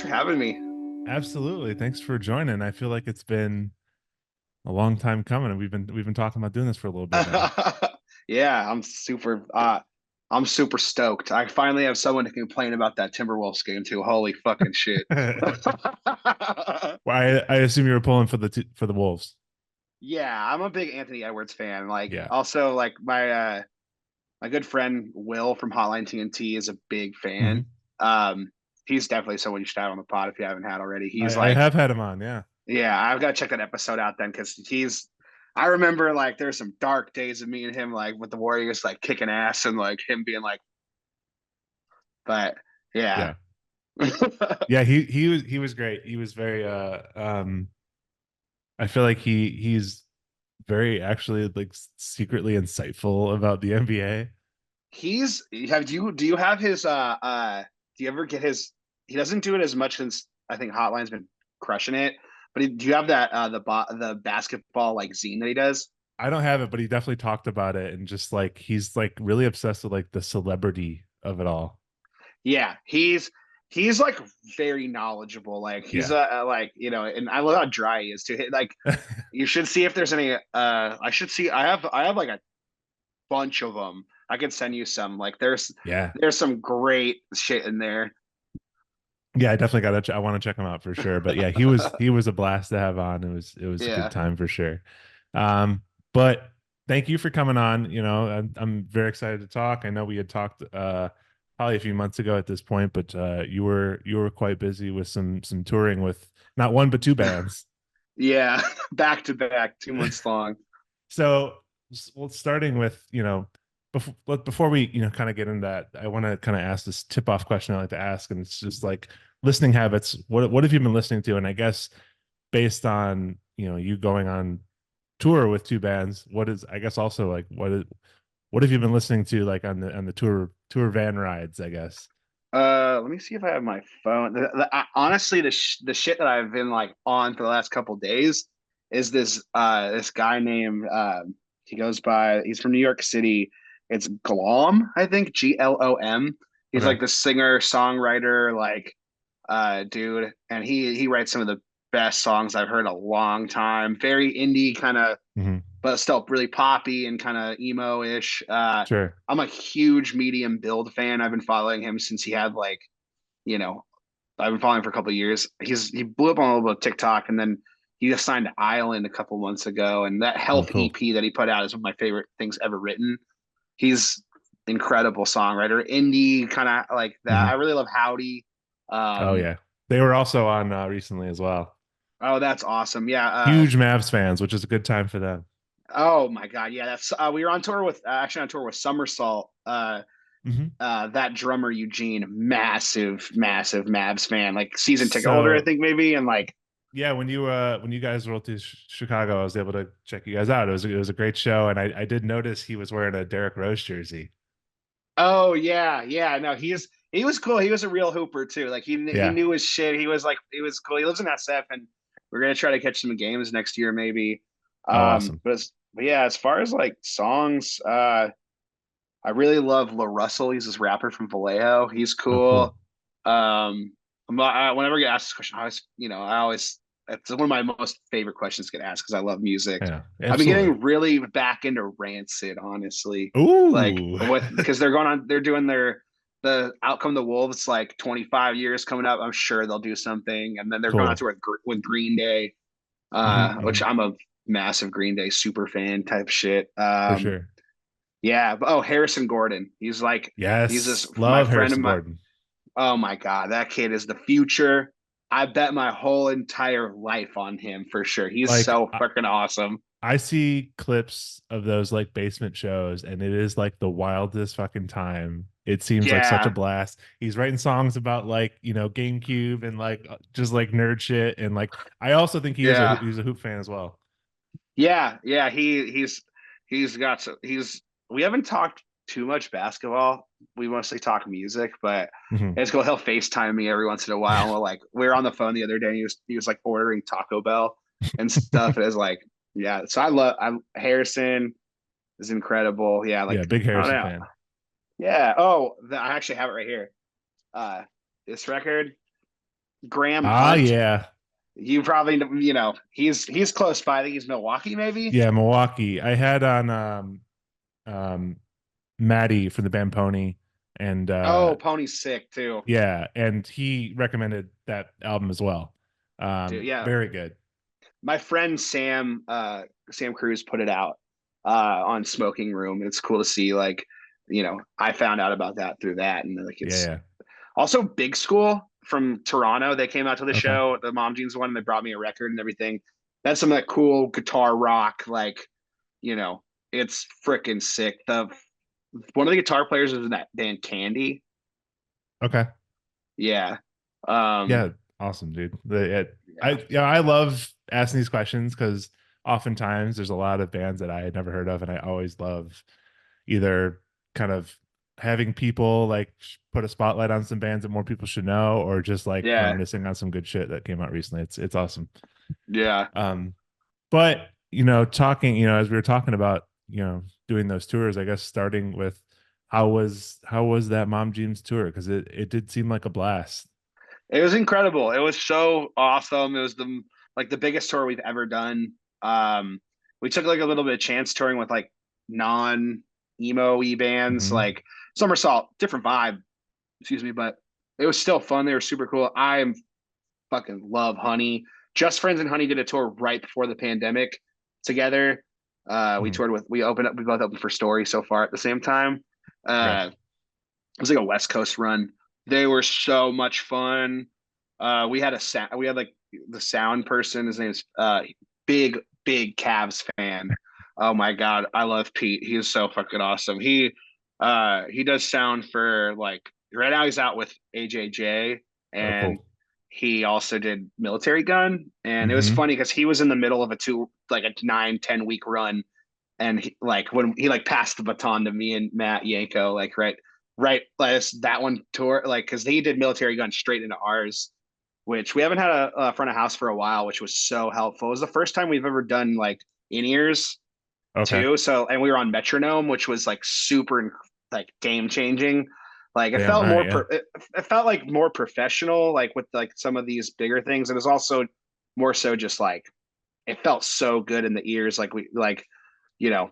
for having me. Absolutely. Thanks for joining. I feel like it's been a long time coming. We've been talking about doing this for a little bit now. Yeah, I'm super stoked. I finally have someone to complain about that Timberwolves game too. Holy fucking shit. Well, I assume you were pulling for the Wolves. Yeah, I'm a big Anthony Edwards fan. Like Yeah. also like my good friend Will from Hotline TNT is a big fan. hmm Um he's definitely someone you should have on the pod if you haven't had already. He's I like, have had him on. Yeah. yeah, I've got to check that episode out then because I remember like there's some dark days of me and him like with the Warriors like kicking ass and like him being like, but yeah. Yeah. Yeah. He was great. He was very I feel like he's very actually like secretly insightful about the NBA. He's have do you have his do you ever get his he doesn't do it as much since I think Hotline's been crushing it, but do you have that the basketball like zine that he does? I don't have it, but he definitely talked about it and just like he's like really obsessed with like the celebrity of it all. Yeah, he's like very knowledgeable. Like he's Yeah. like and I love how dry he is too. Like you should see if there's any. I should see. I have like a bunch of them. I could send you some. Like Yeah. there's some great shit in there. Yeah, I definitely got to I want to check him out for sure. But yeah, he was a blast to have on. It was a good Yeah, time for sure. But thank you for coming on. I'm very excited to talk. I know we had talked probably a few months ago at this point, but you were quite busy with some touring with not one but two bands. yeah, back to back, 2 months long. So, well, starting with, before we, kind of get into that, I want to kind of ask this tip off question I like to ask, and it's just like listening habits. What have you been listening to? And I guess based on, you going on tour with two bands, what is, I guess also like, what have you been listening to like on the tour van rides, I guess? Let me see if I have my phone. Honestly, the shit that I've been like on for the last couple days is this guy named he goes by he's from New York City. It's Glom, I think, Glom. He's Okay. like the singer songwriter dude, and he writes some of the best songs I've heard in a long time. Very indie kind of, hmm but still really poppy and kind of emo-ish. Sure. I'm a huge Medium Build fan. I've been following him since he had like, you know, I've been following him for a couple of years. He blew up on a little bit of TikTok, and then he just signed to Island a couple months ago. And that Oh, Health cool. EP that he put out is one of my favorite things ever written. He's incredible songwriter, indie kind of like that. I hmm really love Howdy. Oh Um, yeah. They were also on recently as well. oh, that's awesome. Yeah. Huge Mavs fans, which is a good time for them. Oh my God. Yeah. That's we were on tour with actually on tour with Somersault. hmm That drummer Eugene, massive Mavs fan, like season ticket holder, I So think maybe, and like, yeah, when you guys rolled to Chicago, I was able to check you guys out. It was a great show, and I did notice he was wearing a Derrick Rose jersey. oh yeah, no, he was cool. He was a real hooper too. Like he Yeah. knew his shit. He was cool. He lives in SF, and we're gonna try to catch some games next year maybe. Oh, awesome. But yeah, as far as like songs, I really love La Russell. He's this rapper from Vallejo. He's Oh, cool. cool. Whenever I get asked this question, I always, it's one of my most favorite questions to get asked because I love music. Yeah, I've been absolutely. getting really back into Rancid, honestly. Like Ooh. what, because they're doing the Outcome the Wolves like 25 years coming up. I'm sure they'll do something, and then they're going out Cool. to with Green Day, which hmm I'm a massive Green Day super fan type shit. For sure. Yeah, but oh, Harrison Gordon. He's this Yes, my love friend of Harrison my Gordon. oh my God, that kid is the future. I bet my whole entire life on him for sure. He's Like so freaking awesome. I see clips of those like basement shows, and it is like the wildest fucking time. It seems like such a Yeah, blast. He's writing songs about like, GameCube and like just like nerd shit. And like I also think yeah, he's a hoop fan as well. yeah. He's got so he's we haven't talked too much basketball. We mostly talk music, but Mhm. it's cool. He'll FaceTime me every once in a while. And we were on the phone the other day. And he was like ordering Taco Bell and stuff. And it's like, yeah. So I Harrison is incredible. Yeah, Yeah, like big I don't Harrison know. fan. Yeah. Oh, I actually have it right here. Uh, this record. Graham Ah, Hunt. yeah. You probably, he's close by. I think he's Milwaukee, maybe. Yeah, Milwaukee. I had on um Maddie from the band Pony, and Oh, Pony's sick too, yeah, and he recommended that album as well. dude. Yeah, Very good. my friend Sam Cruz put it out on Smoking Room. It's cool to see, like, I found out about that through that, and like Yeah, it's yeah. also Big School from Toronto. They came out to the Okay. show, the Mom Jeans one, and they brought me a record and everything. That's some of that cool guitar rock, like, you know, it's freaking sick. The One of the guitar players was in that band Candy. Okay. Yeah. Um, Yeah, awesome, dude. yeah. I love asking these questions because oftentimes there's a lot of bands that I had never heard of, and I always love either kind of having people like put a spotlight on some bands that more people should know, or just like Yeah. reminiscing on some good shit that came out recently. It's awesome. Yeah. Um, but talking, as we were talking about, doing those tours, I guess starting with how was that Mom Jeans tour? Because it did seem like a blast. It was incredible. It was so awesome. It was the biggest tour we've ever done. We took like a little bit of chance touring with like non emo e bands, Hmm. like Somersault, different vibe, excuse me, but it was still fun. They were super cool. I am fucking love Honey. Just Friends and Honey did a tour right before the pandemic together. Hmm. We both opened for Story so far at the same time. Right. It was like a West Coast run. They were so much fun. We had like the sound person. His name's big Cavs fan. Oh my god, I love Pete. He is so fucking awesome. He does sound for like right now he's out with AJJ, Oh, and cool. he also did Military Gun. And it was Hmm. funny because he was in the middle of a 9-10 week run, and when he like passed the baton to me and Matt Yanko, like right last that one tour, like because he did Military Gun straight into ours, which we haven't had a front of house for a while, which was so helpful. It was the first time we've ever done like in ears Okay. too. So, and we were on Metronome, which was like super like game changing. Like Damn. All right. Yeah. it felt like more professional, like with like some of these bigger things. It was also more so just like it felt so good in the ears, like you know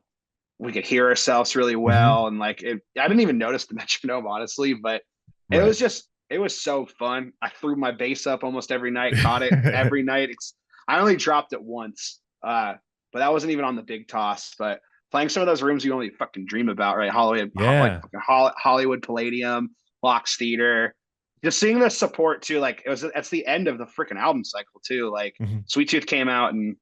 we could hear ourselves really Hmm. well, and I didn't even notice the metronome honestly, but Right. it was so fun. I threw my bass up almost every night, caught it every night. I only dropped it once, but that wasn't even on the big toss. But playing some of those rooms you only fucking dream about, right? Yeah. Hollywood Palladium, Locks Theater. Just seeing the support too, like that's the end of the freaking album cycle too. Like Hmm. Sweet Tooth came out in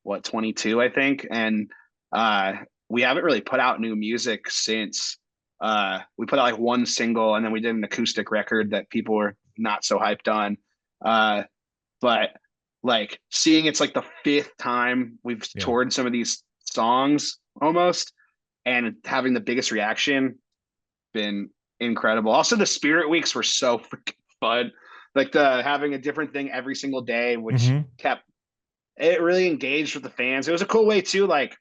what 22, I think, and uh, we haven't really put out new music since. We put out like one single, and then we did an acoustic record that people were not so hyped on. Uh, but like seeing it's like the fifth time we've Yeah. toured some of these songs almost, and having the biggest reaction been incredible. Also, the Spirit Weeks were so freaking fun. Like the having a different thing every single day, which Hmm. kept it really engaged with the fans. It was a cool way too. Like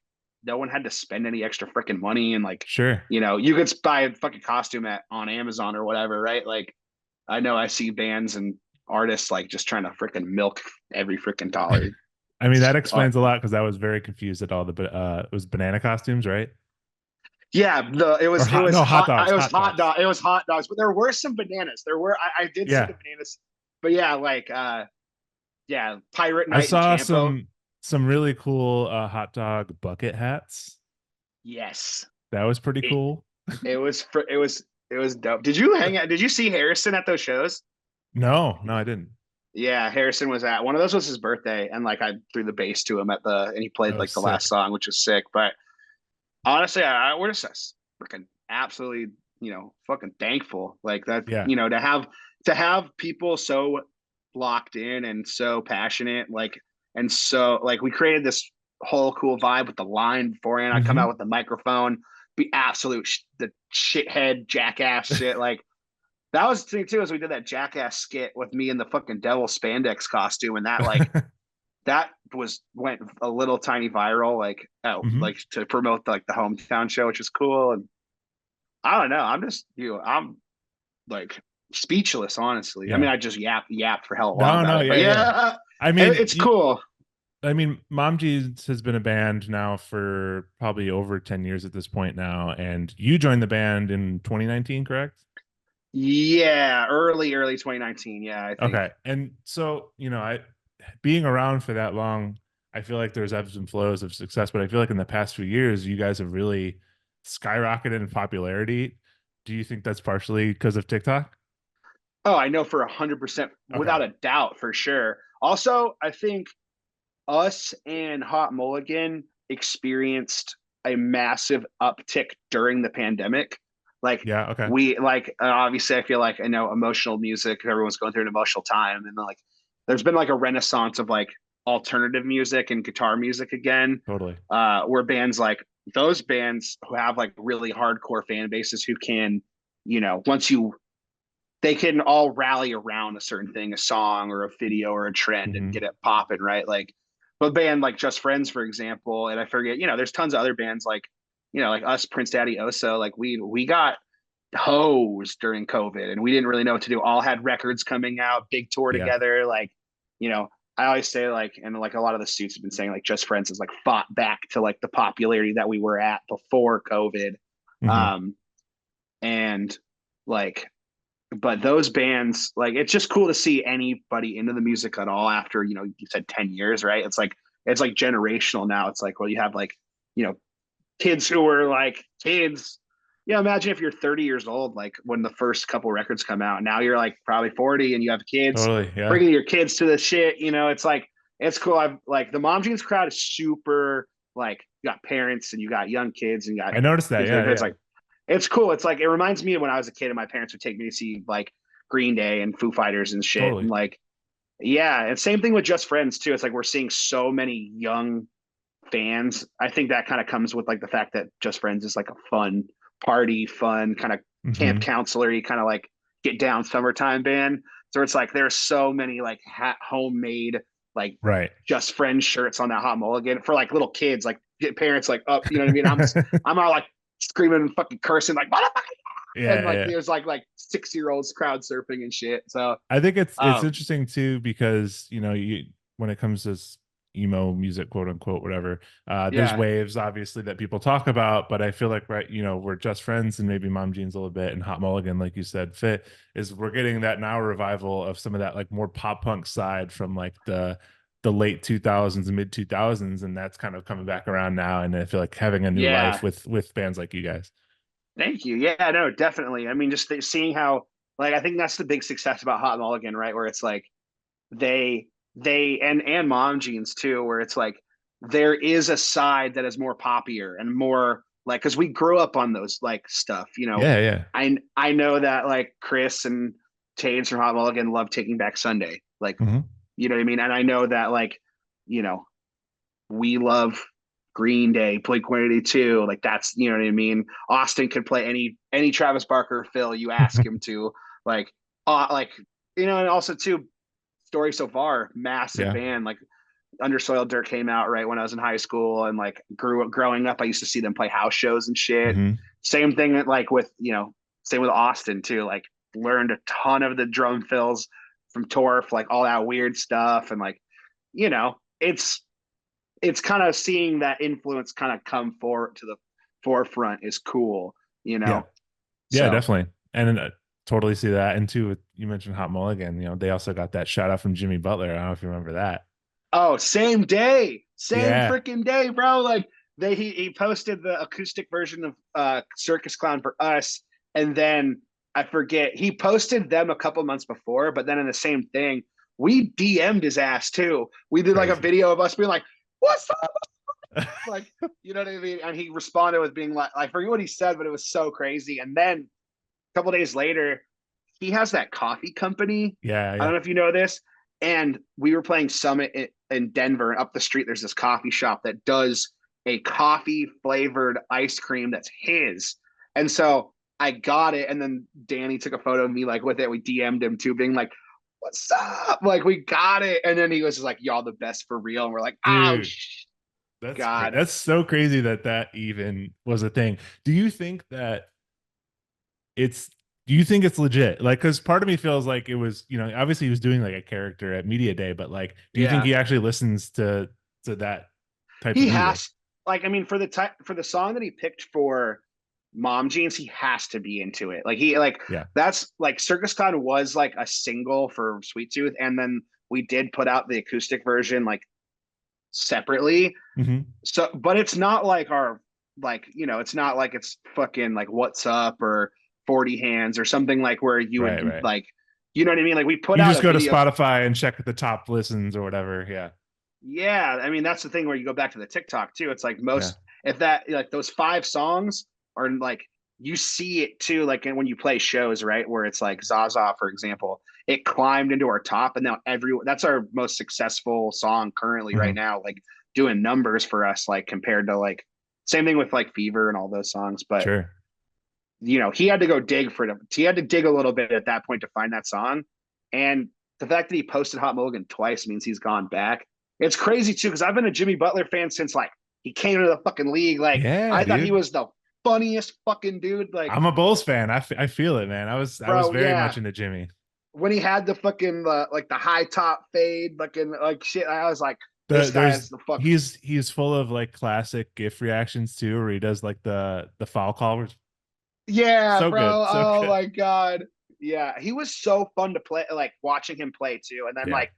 no one had to spend any extra freaking money, and like Sure. you could buy a fucking costume on Amazon or whatever, right? Like I know I see bands and artists like just trying to freaking milk every freaking dollar. I mean, that Uh, explains a lot because I was very confused at all it was banana costumes, right? yeah, Or it hot was no, hot hot. dogs, It was hot dogs. it was hot dogs, but there were some bananas. I did see Yeah. the bananas, but yeah, yeah, Pirate I Night in saw Tampa. some really cool hot dog bucket hats. Yes, That was pretty it cool. it was dope. Did you hang out? Did you see Harrison at those shows? No, no, I didn't. Yeah, Harrison was at one of those was his birthday, and like I threw the bass to him and he played Oh, like the last sick. song, which was sick. But honestly, we're just freaking absolutely, fucking thankful like that, Yeah. to have people so locked in and so passionate, like, and so like we created this whole cool vibe with the line beforehand. I come out Hmm. with the microphone, be absolute the shithead jackass shit, like that was the thing too, is we did that jackass skit with me in the fucking devil spandex costume, and that went a little tiny viral, Hmm. like to promote like the hometown show, which is cool. And I don't know, I'm just I'm like speechless, honestly. I mean, Yeah. I just yapped for hell of a long No, about no, it, but yeah, yeah. yeah, I mean, it's cool. Mom Jeans has been a band now for probably over 10 years at this point now, and you joined the band in 2019, correct? Yeah, early 2019. Yeah, I think. Okay. And so, I being around for that long, I feel like there's ebbs and flows of success, but I feel like in the past few years, you guys have really skyrocketed in popularity. Do you think that's partially because of TikTok? Oh, I know for 100%, Okay. without a doubt, for sure. Also, I think us and Hot Mulligan experienced a massive uptick during the pandemic. Like Yeah. Okay. we like obviously I feel like I know emotional music, everyone's going through an emotional time and like there's been like a renaissance of like alternative music and guitar music again. Totally. Where bands like those bands who have like really hardcore fan bases who can, once you they can all rally around a certain thing, a song or a video or a trend and Hmm. get it popping, right? Like, but band like Just Friends, for example, and I forget, there's tons of other bands like, like us, Prince Daddy Oso, like we got hosed during COVID and we didn't really know what to do. All had records coming out, big tour Yeah. together. Like, you know, I always say like, and like a lot of the suits have been saying like Just Friends is like fought back to like the popularity that we were at before COVID. Hmm. Um, and like but those bands, like it's just cool to see anybody into the music at all after, you said 10 years, right? It's like generational now. It's like, well, you have like, you know, kids who were like kids. Imagine if you're 30 years old, like when the first couple records come out. Now you're like probably 40 and you have kids, Totally. Yeah. bringing your kids to the shit. It's like it's cool. I've like the Mom Jeans crowd is super like you got parents and you got young kids and you got I noticed that. kids. Yeah. It's Yeah. like it's cool. It's like it reminds me of when I was a kid and my parents would take me to see like Green Day and Foo Fighters and shit. Totally. And like, yeah, and same thing with Just Friends too. It's like we're seeing so many young fans. I think that kind of comes with like the fact that Just Friends is like a fun kind of camp Hmm. counselor kind of like get down summertime band. So it's like there's so many like homemade like Right. Just Friends shirts on that Hot Mulligan for like little kids, like get parents like up, you know what I mean? I'm all like screaming and fucking cursing like motherfucker, and Yeah. like Yeah. there's like 6-year-olds crowd surfing and shit. So I think it's um interesting too because you when it comes to emo music, quote unquote, whatever, there's yeah, waves obviously that people talk about, but I feel like right, we're Just Friends and maybe Mom Jeans a little bit and Hot Mulligan, like you said, fit is we're getting that now revival of some of that like more pop punk side from like the late 2000s and mid 2000s, and that's kind of coming back around now, and I feel like having a new life yeah. with bands like you guys. Thank you. Yeah, no, definitely. I mean, just seeing how like I think that's the big success about Hot Mulligan, right? Where it's like they and Mom Jeans too, where it's like there is a side that is more poppier and more like because we grew up on those like stuff. Yeah, yeah. I know that like Chris and Taves from Hot Mulligan love Taking Back Sunday, like Hmm. you know what I mean, and I know that like you know we love Green Day, Blink 182. Like that's you know what I mean. Austin could play any Travis Barker fill you ask him to. Like like and also too story so far, massive Yeah. band. Like Undersoiled Dirt came out right when I was in high school, and like growing up, I used to see them play house shows and shit. Hmm. Same thing like with same with Austin too. Like learned a ton of the drum fills from Torf, like all that weird stuff, and like you know, it's kind of seeing that influence kind of come forward to the forefront is cool, you Yeah. know. Yeah, So, definitely. And totally see that. And too, you mentioned Hot Mulligan, they also got that shout out from Jimmy Butler. I don't know if you remember that. oh, same Yeah. freaking day, bro. Like he posted the acoustic version of Circus Clown for us, and then I forget he posted them a couple months before, but then in the same thing, we DM'd his ass too. We did like a Crazy. video of us being like, "What's up?" Like, you know what I mean? And he responded with being like, I forget what he said, but it was so crazy. And then a couple days later, he has that coffee company. Yeah, I don't yeah. know if you know this. And we were playing Summit in Denver, and up the street, there's this coffee shop that does a coffee flavored ice cream that's his. And so I got it. And then Danny took a photo of me like with it. We DM'd him too, being like, "What's up?" Like, we got it. And then he was just like, "Y'all the best for real." And we're like, "Oh, Dude, that's great. God." That's so crazy that that even was a thing. Do you think that it's Do you think it's legit? Like, because part of me feels like it was, obviously he was doing like a character at media day, but like, do you think Yeah. he actually listens to that type of He music? has like I mean for the type for the song that he picked for Mom Jeans, he has to be into it. Like he like Yeah. that's like Circus Con was like a single for Sweet Tooth, and then we did put out the acoustic version like separately. Hmm. So but it's not like our like it's not like it's fucking like What's Up or 40 Hands or something like where you would Right. Right. like you know what I mean? Like we put You out just a go to video. Spotify and check the top listens or whatever. Yeah. Yeah, I mean that's the thing where you go back to the TikTok too. It's like Yeah. most if that like those five songs are like you see it too, like when you play shows, right? Where it's like Zaza, for example, it climbed into our top, and now everyone that's our most successful song currently right Hmm. now, like doing numbers for us, like compared to like same thing with like Fever and all those songs. But Sure. he had to go dig for it. He had to dig a little bit at that point to find that song. And the fact that he posted Hot Mulligan twice means he's gone back. It's crazy too, because I've been a Jimmy Butler fan since like he came to the fucking league. Like Yeah, I thought he dude. was the funniest fucking dude. Like, I'm a Bulls fan. I feel it, man. I was bro, very much yeah. into Jimmy. When he had the fucking like the high top fade, fucking like shit, I was like, this guy is There's the fuck. he's full of like classic GIF reactions too, where he does like the foul call. Yeah, So good, bro. so Oh good. my god. Yeah, he was so fun to play, like watching him play too. And then Yeah. like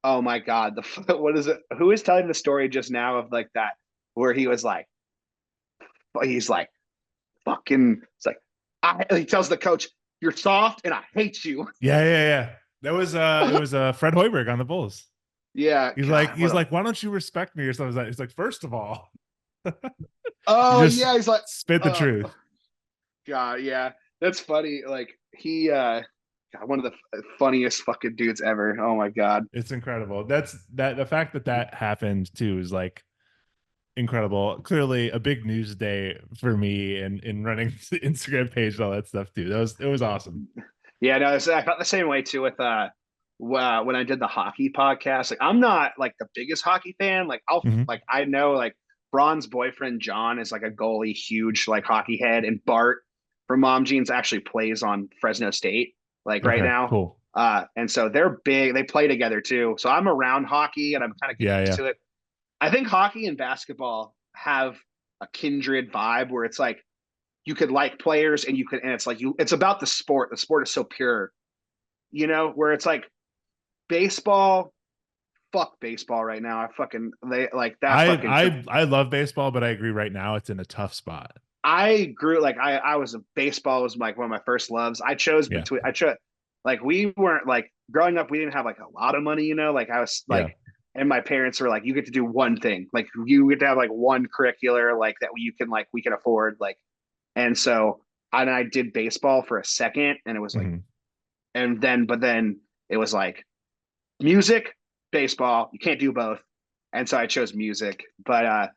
oh my god, the what is it? Who is telling the story just now of like that where he was like, he's like fucking. It's like he tells the coach, "You're soft and I hate you." Yeah, yeah, yeah. That was it was Fred Hoiberg on the Bulls. Yeah, He's like God, what he's a. like, why don't you respect me or something like that? He's like, first of all, you Oh just yeah, he's like, spit the uh, truth. God, yeah, that's funny. Like he, God, one of the funniest fucking dudes ever. Oh my god. It's incredible. That's that the fact that that happened too is like incredible. Clearly a big news day for me and in running the Instagram page and all that stuff too. It was awesome. Yeah, no, I felt the same way too with when I did the hockey podcast. Like I'm not like the biggest hockey fan. Like Hmm. I know like Braun's boyfriend John is like a goalie, huge like hockey head, and Bart from Mom Jeans actually plays on Fresno State like right Okay, now. cool. And so they're big. They play together too. So I'm around hockey and I'm kind of getting Yeah, used yeah. to it. I think hockey and basketball have a kindred vibe where it's like you could like players and you could and it's like it's about the sport. The sport is so pure, where it's like baseball, fuck baseball right now. I fucking they like that I fucking took. I love baseball, but I agree right now it's in a tough spot. I grew like I was a baseball was like one of my first loves. Yeah. I chose like we weren't like growing up, we didn't have like a lot of money, like I was Yeah. like and my parents were like, you get to do one thing. Like you get to have like one curricular like that you can like we can afford. Like and so and I did baseball for a second and it was like Hmm. but then it was like music, baseball. You can't do both. And so I chose music. But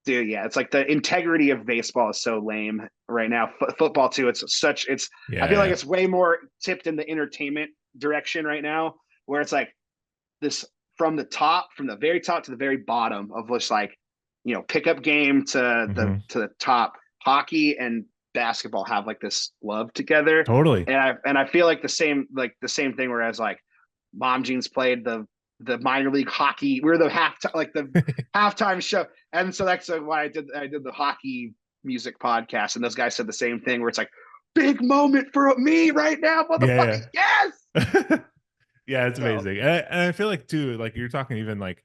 dude, yeah, it's like the integrity of baseball is so lame right now. Football too. It's I feel like Yeah. it's way more tipped in the entertainment direction right now, where it's like this from the very top to the very bottom of just like, pickup game to the Hmm. to the top. Hockey and basketball have like this love together. Totally. And I feel like the same thing, whereas like Mom Jeans played the minor league hockey. We were the halftime show, and so that's why I did the hockey music podcast, and those guys said the same thing, where it's like big moment for me right now, motherfucker. Yeah, Yes. yeah. Yeah, it's So amazing. And I feel like too, like you're talking even like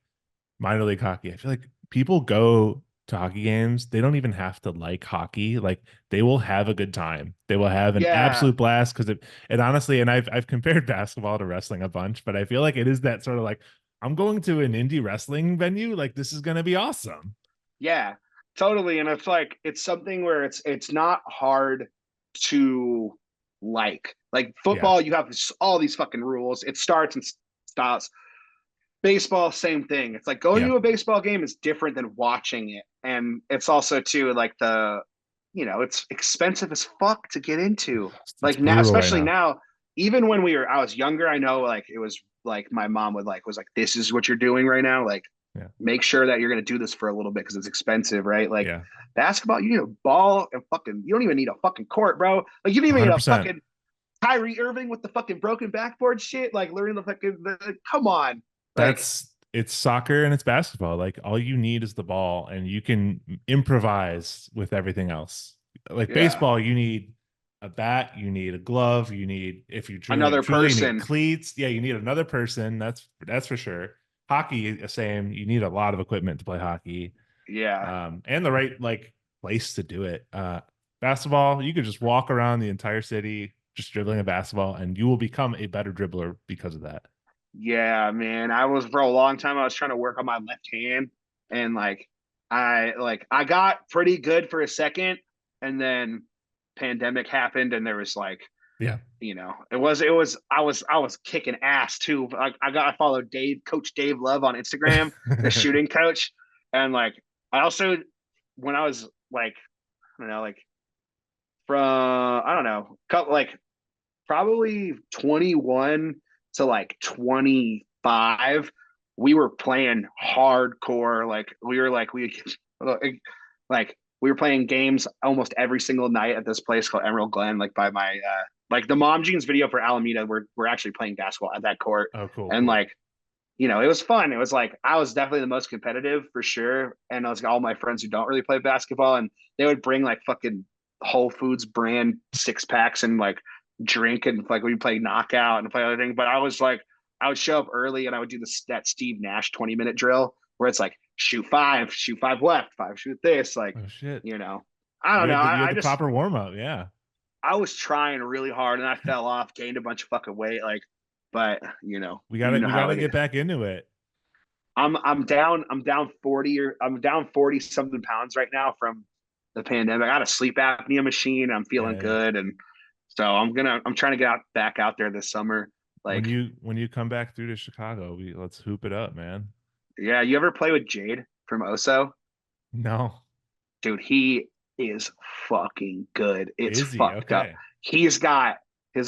minor league hockey. I feel like people go to hockey games. They don't even have to like hockey. Like they will have a good time. They will have an yeah, absolute blast because it honestly, and I've compared basketball to wrestling a bunch, but I feel like it is that sort of like I'm going to an indie wrestling venue. Like this is gonna be awesome. yeah, totally. And it's like it's something where it's not hard to like Yeah. football. You have all these fucking rules. It starts and stops. Baseball, same thing. It's like going Yeah. to a baseball game is different than watching it, and it's also too like it's expensive as fuck to get into. It's Like now, brutal right especially now. now, even when I was younger, I know like it was like my mom was like, this is what you're doing right now. Like Yeah. make sure that you're going to do this for a little bit because it's expensive, right? Like Yeah. basketball, you need a ball and fucking, you don't even need a fucking court, bro. Like you don't even need a 100%. fucking Kyrie Irving with the fucking broken backboard shit. Like learning come on. Like, It's soccer and it's basketball. Like all you need is the ball and you can improvise with everything else. Like yeah, baseball, you need a bat, you need a glove, you need, if you another truly need person. cleats. Yeah, you need another person. That's for sure. Hockey, the same. You need a lot of equipment to play hockey. Yeah. And the right like place to do it. Basketball, you could just walk around the entire city just dribbling a basketball, and you will become a better dribbler because of that. Yeah, man. I was for a long time I was trying to work on my left hand and I got pretty good for a second and then pandemic happened and there was like, Yeah. I was kicking ass too. I followed Coach Dave Love on Instagram, the shooting coach. And like I also when I was like I don't know, like from I don't know, like probably 21 to like 25, we were playing hardcore. Like we were playing games almost every single night at this place called Emerald Glen, like by my like the Mom Jeans video for Alameda. We're actually playing basketball at that court, Oh, cool, and cool. like it was fun. It was like I was definitely the most competitive for sure, and I was all my friends who don't really play basketball, and they would bring like fucking Whole Foods brand 6 packs and like drink and like we play knockout and play other things. But I was like, I would show up early and I would do that Steve Nash 20-minute drill where it's like shoot five left, five shoot this, like Oh shit. you know. I don't know. You had I the just proper warm up. Yeah. I was trying really hard and I fell off, gained a bunch of fucking weight, like, but you know We how gotta it is. get back into it. I'm down 40 or I'm down 40 something pounds right now from the pandemic. I got a sleep apnea machine. I'm Yeah, feeling yeah. good. And so I'm trying to get back out there this summer. Like, When you come back through to Chicago, we let's hoop it up, man. yeah, you ever play with Jade from Oso? No. Dude, he is fucking good. It's Is he? fucked up. Okay. He's got he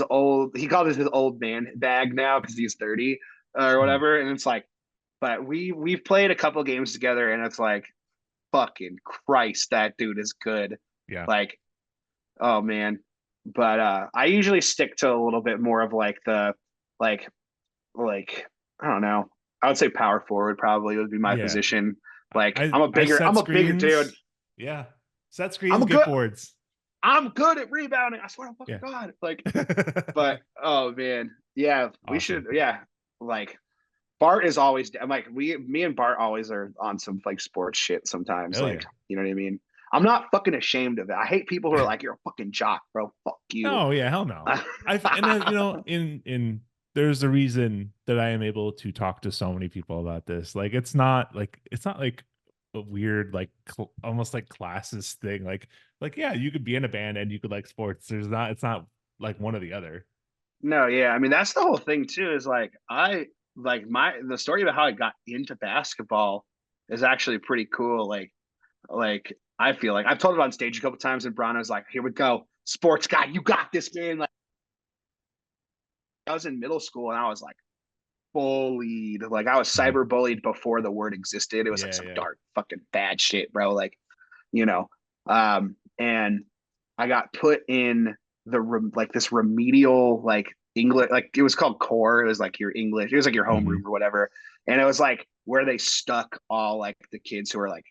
called it his old man bag now because he's 30 or Hmm. whatever. And it's like, but we've played a couple games together and it's like, fucking Christ, that dude is good. Yeah. Like, oh man. But I usually stick to a little bit more of like the like like I don't know. I would say power forward probably would be my Yeah. position. Like I set I'm a bigger dude. screens. Yeah. Set I'm screens, a get good boards. I'm good at rebounding. I swear to fucking Yeah. God. Like, but oh man. Yeah, we should Awesome. like Bart is always I'm like me and Bart always are on some like sports shit sometimes. Hell Like, yeah. you know what I mean? I'm not fucking ashamed of it. I hate people who are like, you're a fucking jock, bro. Fuck you. Oh yeah, hell no. I've and you know, in there's a reason that I am able to talk to so many people about this. Like it's not like a weird like almost like classes thing. Like yeah, you could be in a band and you could like sports. There's not it's not like one or the other. No, yeah. I mean, that's the whole thing too, is like I like the story about how I got into basketball is actually pretty cool. Like I feel like I've told it on stage a couple times and Brano's like, here we go. Sports guy, you got this, man. Like I was in middle school and I was like bullied. Like I was Mhm. cyber bullied before the word existed. It was like Yeah, some yeah. dark fucking bad shit, bro. Like, and I got put in like this remedial like English, like it was called core. It was like your English, it was like your Hmm. homeroom or whatever. And it was like where they stuck all like the kids who were like,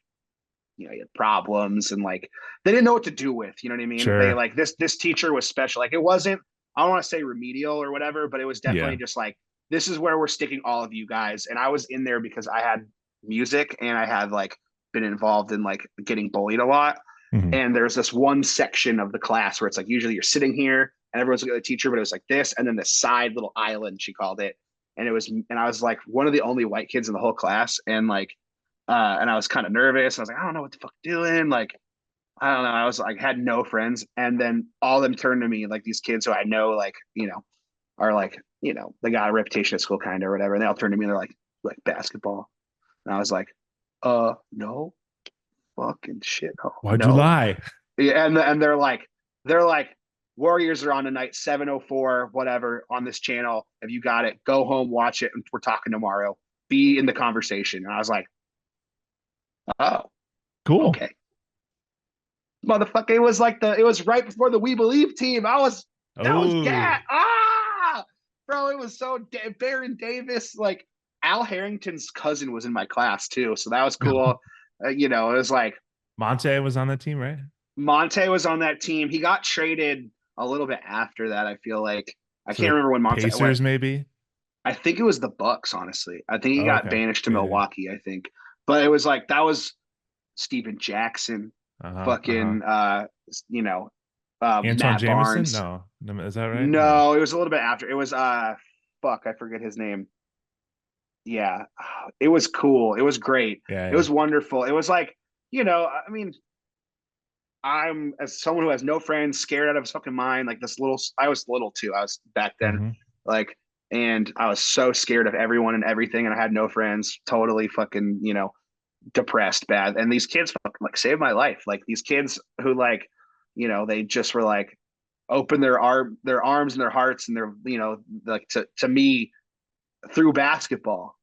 you had problems and like they didn't know what to do with, you know what I mean? They Sure. like this teacher was special. Like it wasn't, I don't want to say remedial or whatever, but it was definitely Yeah. just like, this is where we're sticking all of you guys. And I was in there because I had music and I had like been involved in like getting bullied a lot. Hmm. And there's this one section of the class where it's like usually you're sitting here and everyone's looking at the teacher, but it was like this, and then the side little island, she called it. And I was like one of the only white kids in the whole class. And I was kind of nervous. I was like, I don't know what the fuck doing. Like, I don't know. I was like, had no friends. And then all of them turned to me, like these kids who I know, like, are like, they got a reputation at school kind of or whatever. And they all turned to me and they're like basketball. And I was like, no, fucking shit. Oh, Why'd you no. lie? Yeah, and they're like, Warriors are on tonight, 7:04, whatever, on this channel. If you got it, go home, watch it, and we're talking tomorrow. Be in the conversation. And I was like, Oh, Cool. okay. Motherfucker, it was right before the We Believe team. That was Oh, gat. Bro, it was so Baron Davis, like Al Harrington's cousin was in my class too, so that was cool. You know, it was like Monte was on that team, right? Monte was on that team. He got traded a little bit after that. I feel like I To can't the remember when Monte went. Pacers, maybe. I think it was the Bucks. Honestly, I think he Oh, got okay. banished to Yeah, yeah. Milwaukee. I think, but it was like that was Steven Jackson, Uh-huh. Uh-huh. fucking, you know, Antoine Matt Jameson? Barnes. No. Is that right? No. No, it was a little bit after. It was fuck, I forget his name. Yeah, it was cool. It was great. Yeah, It yeah. was wonderful. It was like, I mean, I'm as someone who has no friends, scared out of his fucking mind. Like this little, I was little too. I was back then, Mm-hmm. like, and I was so scared of everyone and everything, and I had no friends. Totally fucking, depressed, bad. And these kids fucking like saved my life. Like these kids who like, they just were like open their arms and their hearts and their, like to me through basketball.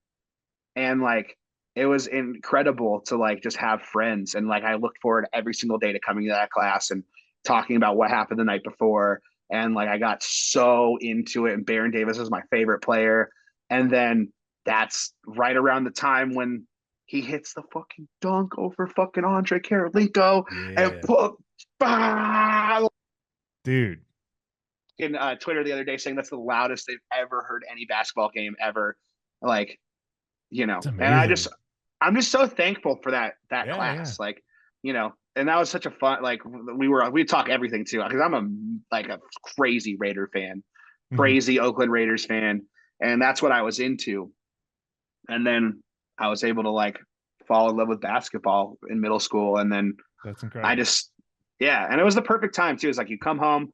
And like it was incredible to like just have friends. And like I looked forward every single day to coming to that class and talking about what happened the night before. And like I got so into it. And Baron Davis was my favorite player. And then that's right around the time when he hits the fucking dunk over fucking Andre Karolinko and Yeah. put bah! Dude, In Twitter the other day saying that's the loudest they've ever heard any basketball game ever. Like, it's and amazing. I'm just so thankful for that Yeah, yeah. class. Like, and that was such a fun, like we talk everything too, because I'm a crazy Raider fan, Hmm. crazy Oakland Raiders fan. And that's what I was into. And then I was able to like fall in love with basketball in middle school. And then That's I incredible. just, yeah. And it was the perfect time too. It's like you come home,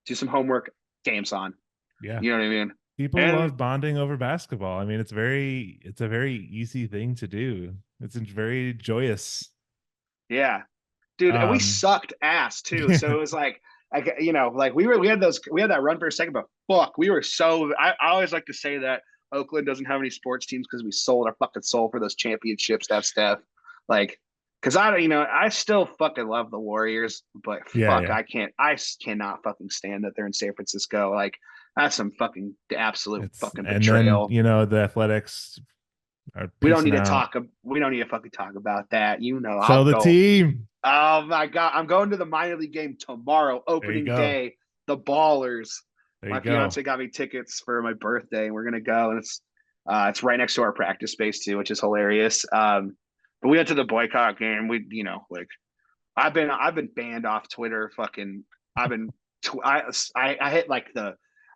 do some homework, games on. Yeah. You know what I mean? People And love bonding over basketball. I mean, it's a very easy thing to do. It's very joyous. yeah, dude, and we Um, sucked ass too. yeah, So it was like like we had that run for a second, but fuck, we were so. I always like to say that Oakland doesn't have any sports teams because we sold our fucking soul for those championships. That stuff, like, because I don't, I still fucking love the Warriors, but fuck, yeah. I cannot fucking stand that they're in San Francisco. Like, that's some fucking absolute It's fucking and then betrayal. the Athletics are peacing out. We don't need to fucking talk about that. Sell I'll the go. team. Oh my god, I'm going to the minor league game tomorrow, There you opening go. day. The Ballers. There you My go. fiance got me tickets for my birthday, and we're gonna go. And it's right next to our practice space too, which is hilarious. But we went to the boycott game. We, like I've been banned off Twitter. Fucking, I've been I hit like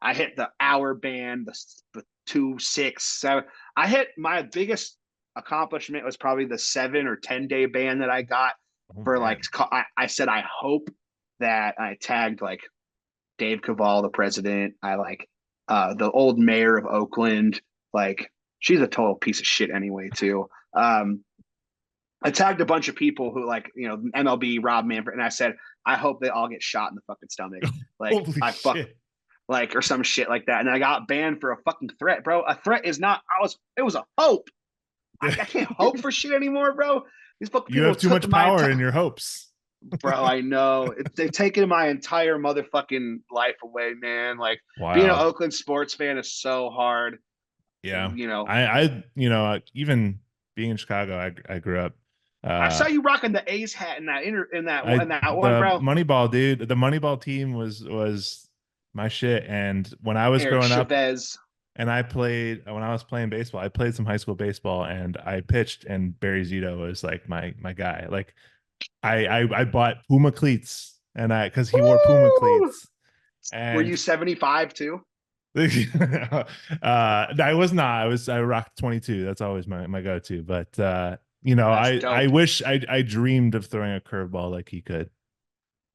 I hit the hour ban, the 2, 6, 7. I hit my biggest accomplishment was probably the 7 or 10 day ban that I got Oh for like man. I said I hope that I tagged like Dave Cavall, the president. I like the old mayor of Oakland. Like she's a total piece of shit anyway too. I tagged a bunch of people who like, MLB, Rob Manfred, and I said, I hope they all get shot in the fucking stomach. Like Holy I fuck shit. like or some shit like that. And I got banned for a fucking threat, bro. A threat is not it was a hope. I can't hope for shit anymore, bro. These fucking You people have too took much my power entire in your hopes. bro. I know they've taken my entire motherfucking life away, man. Like being an Wild. Oakland sports fan is so hard. Yeah. You know, Even being in Chicago, I grew up. I Uh, saw you rocking the A's hat in that in that one, the bro. Moneyball dude, the Moneyball team was my shit. And when I was Eric growing up, Chavez. and when I was playing baseball, I played some high school baseball, and I pitched, and Barry Zito was like my guy. Like I bought Puma cleats, and I because he wore Puma Woo! cleats, Were you and 75 too? I was not. I rocked 22. That's always my go-to. But That's I dope. wish I dreamed of throwing a curveball like he could.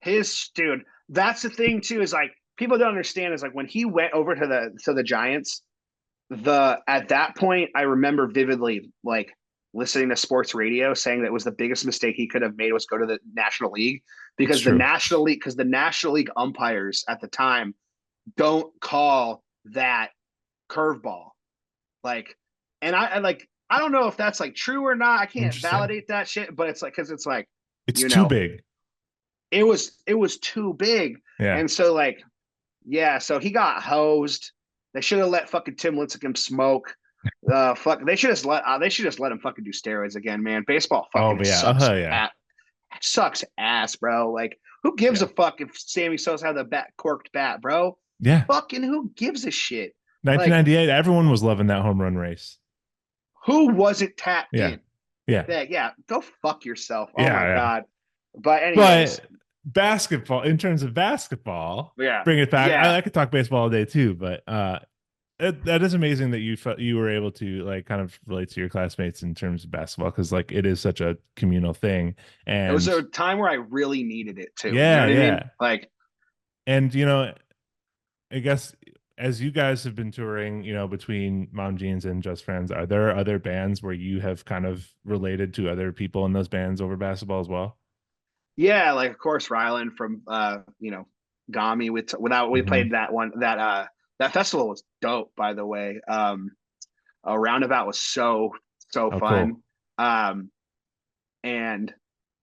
His dude. That's the thing too. Is like people don't understand. Is like when he went over to the Giants. The At that point, I remember vividly like listening to sports radio saying that was the biggest mistake he could have made was go to the National League It's because true. the National League umpires at the time don't call that curveball. Like, and I like I don't know if that's like true or not. I can't Interesting. validate that shit, but it's like because it's like, It's you too know, big. it was too big, Yeah. and so like yeah, so he got hosed. They should have let fucking Tim Lincecum smoke. Fuck, they should just let him fucking do steroids again, man. Baseball Oh, fucking but yeah. sucks Yeah. sucks ass, bro. Like, who gives Yeah. a fuck if Sammy Sosa had the bat corked bat, bro? Yeah. Fucking who gives a shit? Like, 1998. Everyone was loving that home run race. who wasn't tapped Yeah. in? Yeah. Yeah, go fuck yourself. Oh my Yeah. god. But anyways, But basketball, in terms of basketball, yeah, bring it back. yeah, I could talk baseball all day too, but that is amazing that you were able to like kind of relate to your classmates in terms of basketball because like it is such a communal thing. it was And a time where I really needed it too. You know yeah, what I mean? yeah. Like, And I guess as you guys have been touring, between Mom Jeans and Just Friends, are there other bands where you have kind of related to other people in those bands over basketball as well? yeah, like of course Rylan from Gami without we Hmm. played that festival was dope, by the way. A roundabout was so Oh, fun. cool. Um and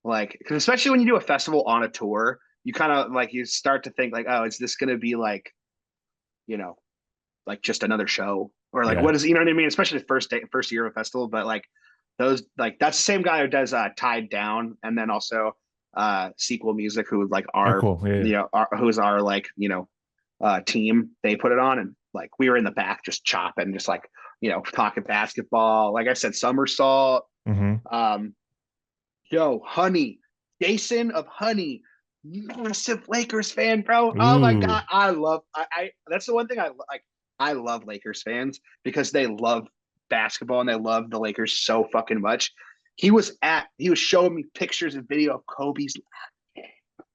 like, cause especially when you do a festival on a tour, you kind of like you start to think like, oh, is this gonna be like, you know, like just another show? Or like Yeah. what is you know what I mean? Especially the first year of a festival, but like those like that's the same guy who does Tied Down and then also sequel music who like Oh, cool. Yeah. Yeah. who's our like, team. They put it on and like we were in the back just chopping, just like, talking basketball. Like I said, somersault. Hmm. Um, Yo, Honey, Jason of Honey, massive Lakers fan, bro. Oh my Ooh. god, I that's the one thing I like. I love Lakers fans because they love basketball and they love the Lakers so fucking much. He was showing me pictures and video of Kobe's.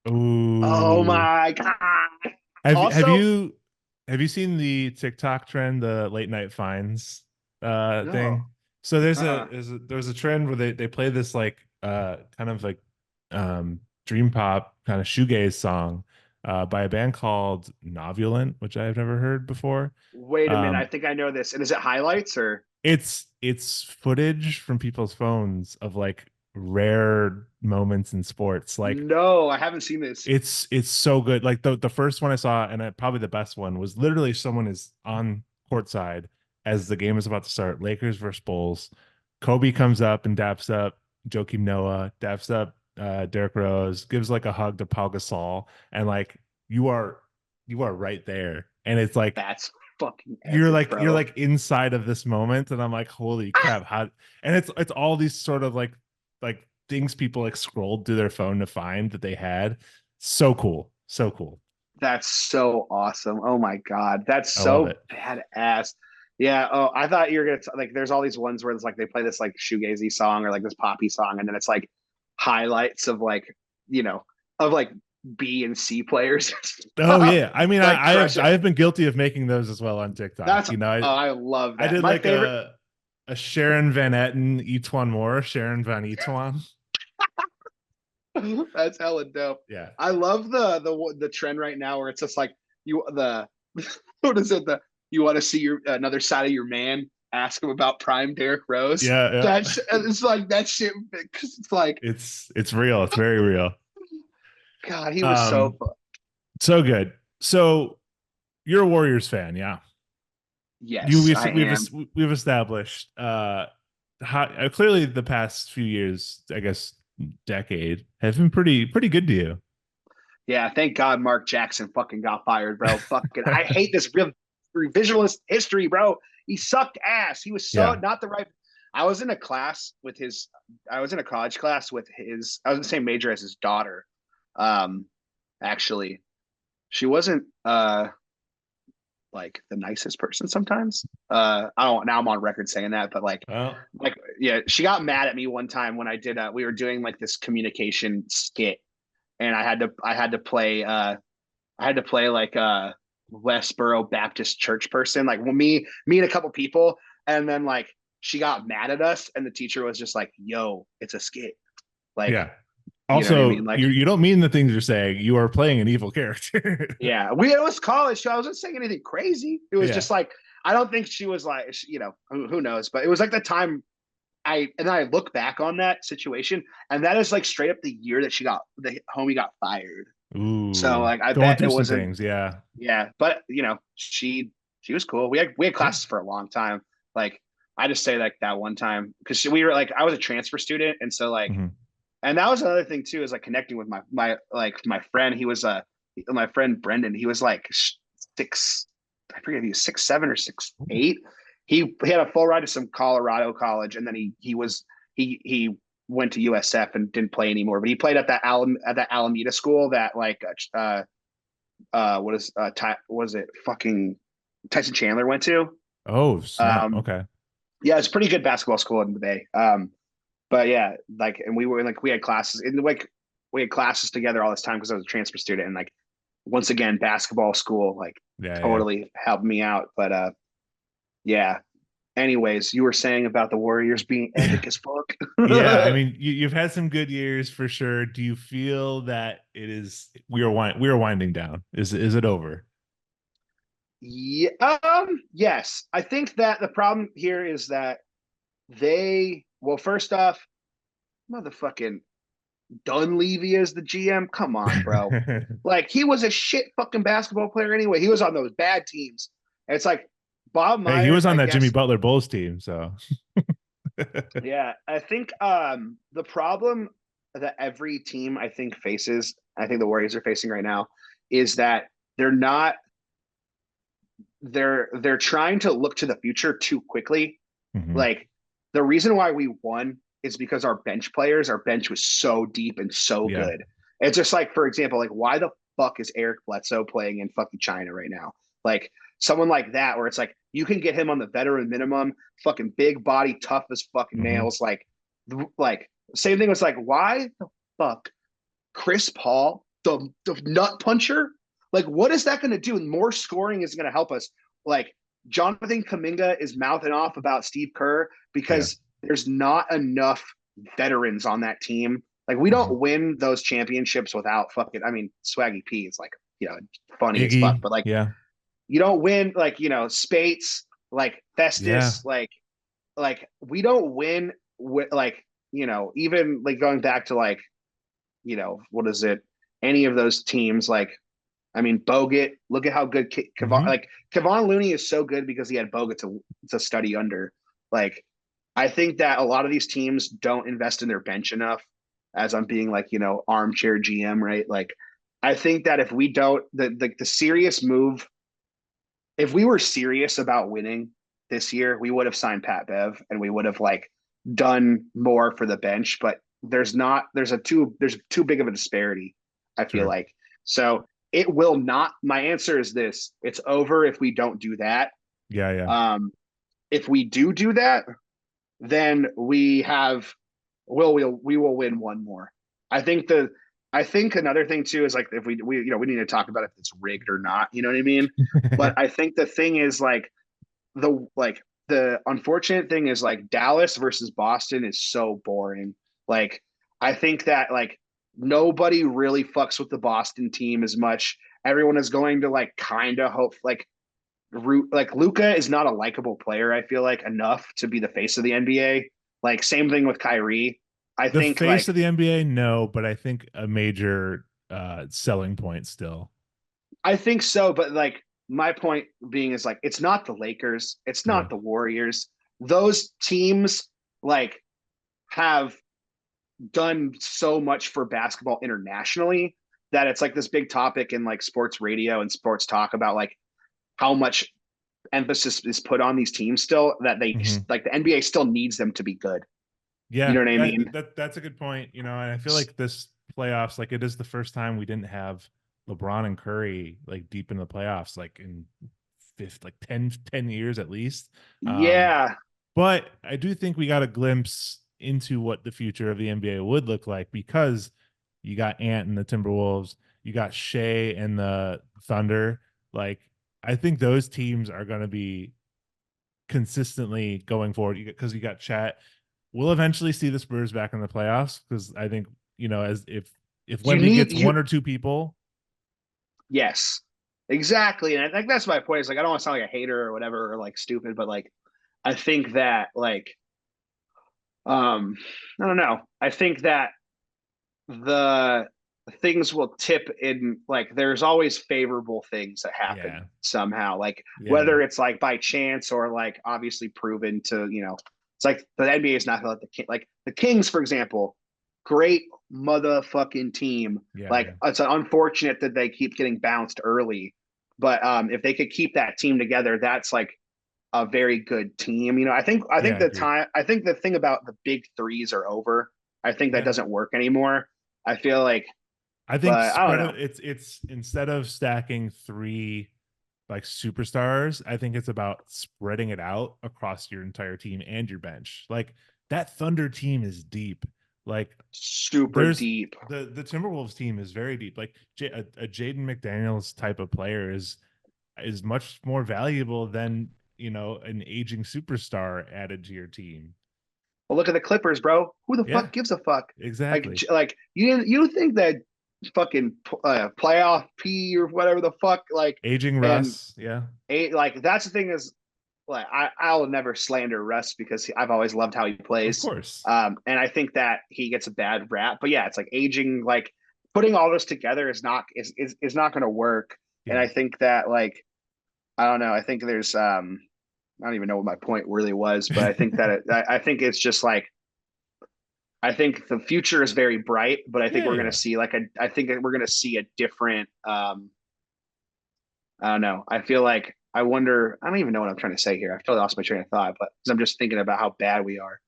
Oh Ooh. my god. Have Also, you seen the TikTok trend, the late night finds no. thing? So Uh-uh. there's a trend where they play this like kind of like dream pop kind of shoegaze song by a band called Novulent, which I've never heard before. Wait a minute. I Um think I know this. And is it highlights or it's footage from people's phones of like rare moments in sports. Like no? I haven't seen this. it's so good. Like the first one I saw, and probably the best one, was literally someone is on courtside as the game is about to start. Lakers versus Bulls. Kobe comes up and daps up Joakim Noah, daps up Derrick Rose, gives like a hug to Pau Gasol, and like you are right there, and it's like That's fucking you're epic, like you're bro. like inside of this moment, and I'm like, holy crap, how? And it's all these sort of like things people like scrolled through their phone to find that they had. So cool, so cool. That's so awesome. Oh my God. That's I love so it. badass. Yeah. Oh, I thought you were gonna like there's all these ones where it's like they play this like shoegazy song or like this poppy song, and then it's like highlights of like, you know, of like B and C players Oh yeah, I mean, like crush I it. have been guilty of making those as well on TikTok. That's I love I that. did My like favorite a Sharon Van Etten Etuan Moore, Sharon Van Etuan. that's hella dope. Yeah, I love the trend right now where it's just like you the what is it, the you want to see your another side of your man, ask him about prime Derrick Rose. yeah, yeah. That's it's like that shit because it's like It's real. It's very real. God, he was so Um, fun. so good. So you're a Warriors fan, yeah? You Yes, I am. we've established how, clearly the past few years, I guess decade, have been pretty good to you. Yeah, thank God Mark Jackson fucking got fired, bro. Fucking I hate this revisionist history, bro. He sucked ass. He was so Yeah, not the right. I was in a class with his I was in a college class with I was in the same major as his daughter. Um actually. She wasn't like the nicest person sometimes. I don't now I'm on record saying that, but well, like yeah, she got mad at me one time when I did we were doing like this communication skit and I had to play like a Westboro Baptist church person, like well, me and a couple people, and then like she got mad at us and the teacher was just like, yo, it's a skit. Like, yeah. you know what I mean? Also, Like, you don't mean the things you're saying. You are playing an evil character. yeah, it was college, so I wasn't saying anything crazy. It was Yeah, just like I don't think she was like, who knows, but it was like the time and then I look back on that situation, and that is like straight up the year that the homie got fired. So Ooh, like I going bet through it some wasn't. things. Yeah. Yeah, but she was cool. We had Yeah. classes for a long time. Like I just say like that one time because we were like I was a transfer student, and so like Hmm. and that was another thing too is like connecting with my friend. He was my friend Brendan. He was like six, I forget if he was 6'7" or 6'8". He had a full ride to some Colorado college, and then he went to USF and didn't play anymore. But he played at that Alameda school that like was it fucking Tyson Chandler went to. Oh, snap. Um, Okay. yeah, it's a pretty good basketball school in the Bay. But yeah, like, and we had classes in like we had classes together all this time because I was a transfer student, and like once again, basketball school like Yeah, yeah. totally helped me out. But yeah. Anyways, you were saying about the Warriors being epic as fuck. Yeah, I mean, you've had some good years for sure. Do you feel that we are winding down? Is it over? Yeah, yes. I think that the problem here is that well, first off, motherfucking Dunleavy as the GM. Come on, bro. Like he was a shit fucking basketball player anyway. He was on those bad teams. And it's like Bob Hey, he was Myers, on I that Jimmy guess. Butler Bulls team, so Yeah, I think the problem that every team I think faces, I think the Warriors are facing right now, is that they're not they're trying to look to the future too quickly. Mhm. Like the reason why we won is because our bench was so deep and so Yeah. good. It's just like, for example, like why the fuck is Eric Bledsoe playing in fucking China right now? Like someone like that, where it's like you can get him on the veteran minimum, fucking big body, tough as fucking Hmm. nails. Like same thing was like, why the fuck Chris Paul, the nut puncher? Like, what is that going to do? More scoring is going to help us. Like, Jonathan Kaminga is mouthing off about Steve Kerr Yeah. because there's not enough veterans on that team. Like, we Hmm. don't win those championships without fucking. I mean, Swaggy P is like, funny as fuck, Iggy. but like, Yeah. you don't win like, Spates, like Yeah. Festus, like we don't win with like, even like going back to like what is it? Any of those teams, like, I mean, Bogut, look at how good Hmm. Kevon Looney is so good because he had Bogut to study under. Like, I think that a lot of these teams don't invest in their bench enough as I'm being like, armchair GM, right? Like, I think that if we don't, the serious move, if we were serious about winning this year, we would have signed Pat Bev and we would have like done more for the bench. But there's too big of a disparity, I feel Sure. like. So it will not. My answer is this: it's over if we don't do that. Yeah, yeah. Um, if we do that, then we will win one more. I think I think another thing too is like if we need to talk about if it's rigged or not. You know what I mean? But I think the thing is the unfortunate thing is like Dallas versus Boston is so boring. Like I think that like nobody really fucks with the Boston team as much. Everyone is going to like kind of hope root like Luca is not a likable player. I feel like enough to be the face of the NBA. Like same thing with Kyrie. I The think face like of the NBA, no, but I think a major selling point still. I think so, but like my point being is like it's not the Lakers, it's Yeah. not the Warriors. Those teams like have done so much for basketball internationally that it's like this big topic in like sports radio and sports talk about like how much emphasis is put on these teams still that they Hmm. like the NBA still needs them to be good. You Yeah, know what I mean? that's a good point. And I feel like this playoffs, like it is the first time we didn't have LeBron and Curry like deep in the playoffs, like in fifth, like 10 years at least. Um, Yeah. but I do think we got a glimpse into what the future of the NBA would look like because you got Ant and the Timberwolves, you got Shea and the Thunder. Like, I think those teams are going to be consistently going forward because you got Chat. We'll eventually see the Spurs back in the playoffs because I think as if You Wemby need gets one you or two people, Yes. Exactly. And I think that's my point. Is like I don't want to sound like a hater or whatever or like stupid, but like I think that like Um, I don't know. I think that the things will tip in, like there's always favorable things that happen Yeah. somehow, like Yeah. whether it's like by chance or like obviously proven to, it's like the NBA is not gonna let like the Kings, for example, great motherfucking team. Yeah. Like Yeah. it's unfortunate that they keep getting bounced early, but if they could keep that team together, that's like a very good team. I think Yeah. Agreed. I think the thing about the big threes are over. I think that Yeah. doesn't work anymore. I feel like, I think but I don't spread know. it. It's instead of stacking three like superstars, I think it's about spreading it out across your entire team and your bench. Like that Thunder team is deep. Like Super there's deep. the Timberwolves team is very deep. Like a Jaden McDaniels type of player is much more valuable than an aging superstar added to your team. Well, look at the Clippers, bro. Who the Yeah, fuck gives a fuck? exactly. Like you think that fucking playoff P or whatever the fuck, like, Aging and Russ, yeah, like that's the thing is, like I'll never slander Russ because I've always loved how he of plays. course. And I think that he gets a bad rap. But yeah, it's like aging, like putting all this together is not going to work. And Yeah. I think that, like, I don't know. I think there's I don't even know what my point really was, but I think that I think it's just like, I think the future is very bright, but I think Yeah, we're going to yeah. see I think that we're going to see a different I don't know. I feel like I wonder. I don't even know what I'm trying to say here. I totally lost my train of thought, but because I'm just thinking about how bad we are.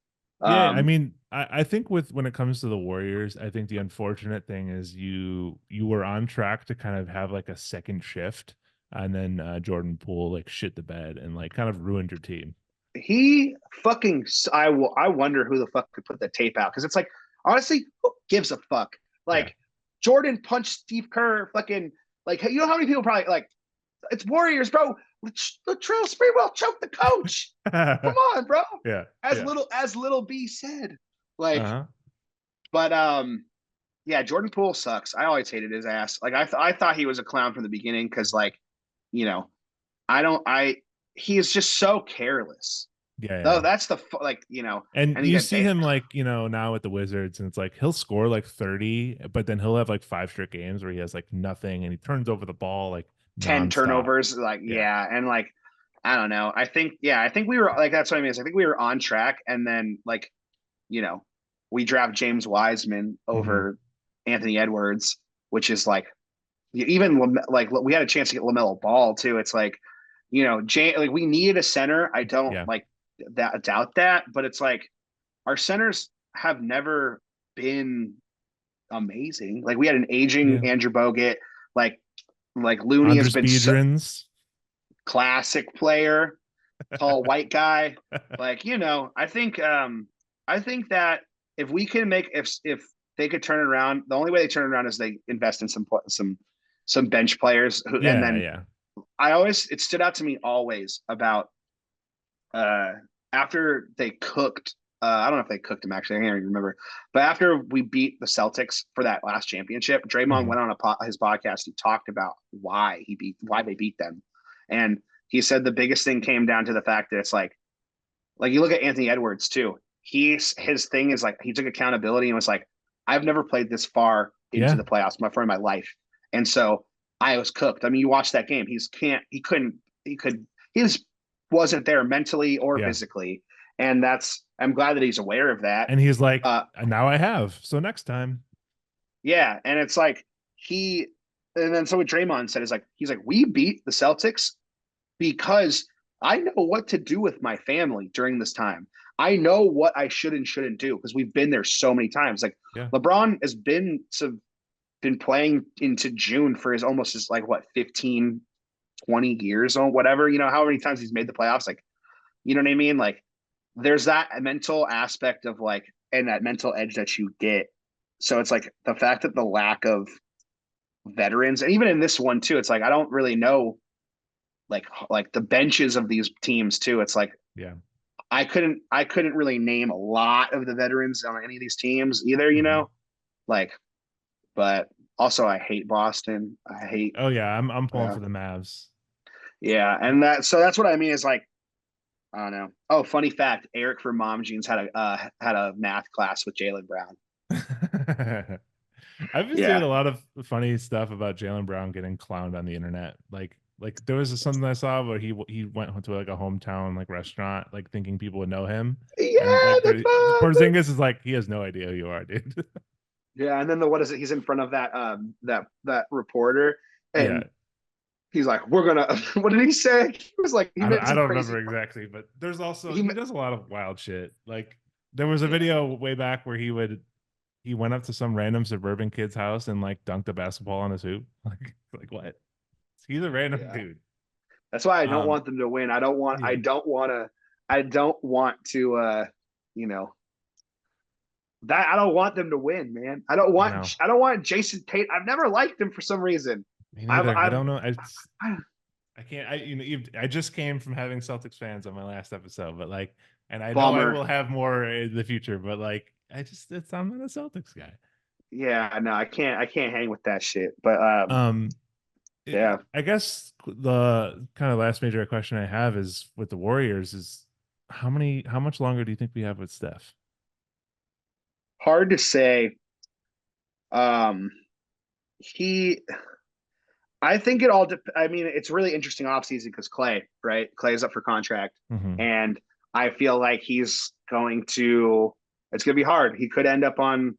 Yeah, I Um, mean, I think with when it comes to the Warriors, I think the unfortunate thing is you were on track to kind of have like a second shift, and then Jordan Poole like shit the bed and like kind of ruined your team. he fucking. I wonder who the fuck could put the tape out, because it's like, honestly, who gives a fuck? Yeah. Like, Jordan punched Steve Kerr. Fucking, like, you know how many people probably like, it's Warriors, bro. Latrell Sprewell choked the coach. Come on, bro. Yeah. As Yeah. little B said, like, Uh-huh. but yeah, Jordan Poole sucks. I always hated his ass. Like I thought he was a clown from the beginning, because, like, you know, I don't I he is just so careless. Yeah, Though yeah. that's the like, And and he you got see him like, now with the Wizards, and it's like he'll score like 30, but then he'll have like five straight games where he has like nothing and he turns over the ball like 10 nonstop. turnovers. Like, Yeah. yeah, and like, I don't know. I think we were like, that's what I mean. Is I think we were on track, and then, like, you know, we draft James Wiseman Hmm. over Anthony Edwards, which is like, even like we had a chance to get LaMelo Ball too. It's like, like we needed a center. I don't Yeah. like that doubt that, but it's like our centers have never been amazing. Like we had an aging Yeah. Andrew Bogut, like Looney has Andres been Biedrins. classic player, tall white guy. Like, I think that if we can make if they could turn it around, the only way they turn it around is they invest in some bench players who, and Yeah, then yeah. it stood out to me always about uh after they cooked, I don't know if they cooked him, actually, I can't even remember, but after we beat the Celtics for that last championship, Draymond Hmm. went on his podcast. He talked about why they beat them, and he said the biggest thing came down to the fact that it's like you look at Anthony Edwards too. His thing is like he took accountability and was like, I've never played this far into Yeah. the playoffs before in my life, and so I was cooked. I mean, you watch that game. He could he just wasn't there mentally or Yeah. physically, and I'm glad that he's aware of that. And he's like, Uh, now I have. So next time. yeah, and it's like he, and then so what Draymond said is like, he's like, we beat the Celtics because I know what to do with my family during this time. I know what I should and shouldn't do because we've been there so many times. Like, Yeah. LeBron has been playing into June for his like what, 15, 20 years or whatever, how many times he's made the playoffs. Like, you know what I mean? Like, there's that mental aspect of like, and that mental edge that you get. So it's like the fact that the lack of veterans, and even in this one too, it's like I don't really know, like the benches of these teams too. It's like Yeah. I couldn't really name a lot of the veterans on any of these teams either, Hmm. like, but also I hate Boston. I hate, Oh yeah, I'm pulling uh, for the Mavs. yeah, and that's what I mean is like, I don't know. Oh, funny fact: Eric from Mom Jeans had a math class with Jaylen Brown. I've been seeing Yeah, a lot of funny stuff about Jaylen Brown getting clowned on the internet. Like there was something I saw where he went to like a hometown like restaurant, like thinking people would know him, and yeah, like that's Porzingis is like he has no idea who you are, dude. yeah. And then what is it? He's in front of that reporter, Yeah, and he's like, "We're gonna." What did he say? He was like, he made I some don't crazy. remember exactly, but there's also He he does a lot of wild shit. Like there was a yeah, video way back where he went up to some random suburban kid's house and like dunked a basketball on his hoop. Like what? He's a random yeah. dude. That's why I don't Um, want them to win. I don't want. yeah, I don't want to. You know that I don't want them to win, man. I don't I want. know. I don't want Jason Tate. I've never liked him for some reason. Me neither. I I've don't know. I can't. I just came from having Celtics fans on my last episode, but like, and I know I bummer. will have more in the future, but like, I'm not a Celtics guy. Yeah, no, I can't hang with that shit. But Um, yeah, I guess the kind of last major question I have is with the Warriors is how much longer do you think we have with Steph? hard to say. Um, he, I think it all. I mean, it's really interesting offseason because Clay, right? Clay is up for contract, Hmm. and I feel like he's going to. It's going to be hard. He could end up on.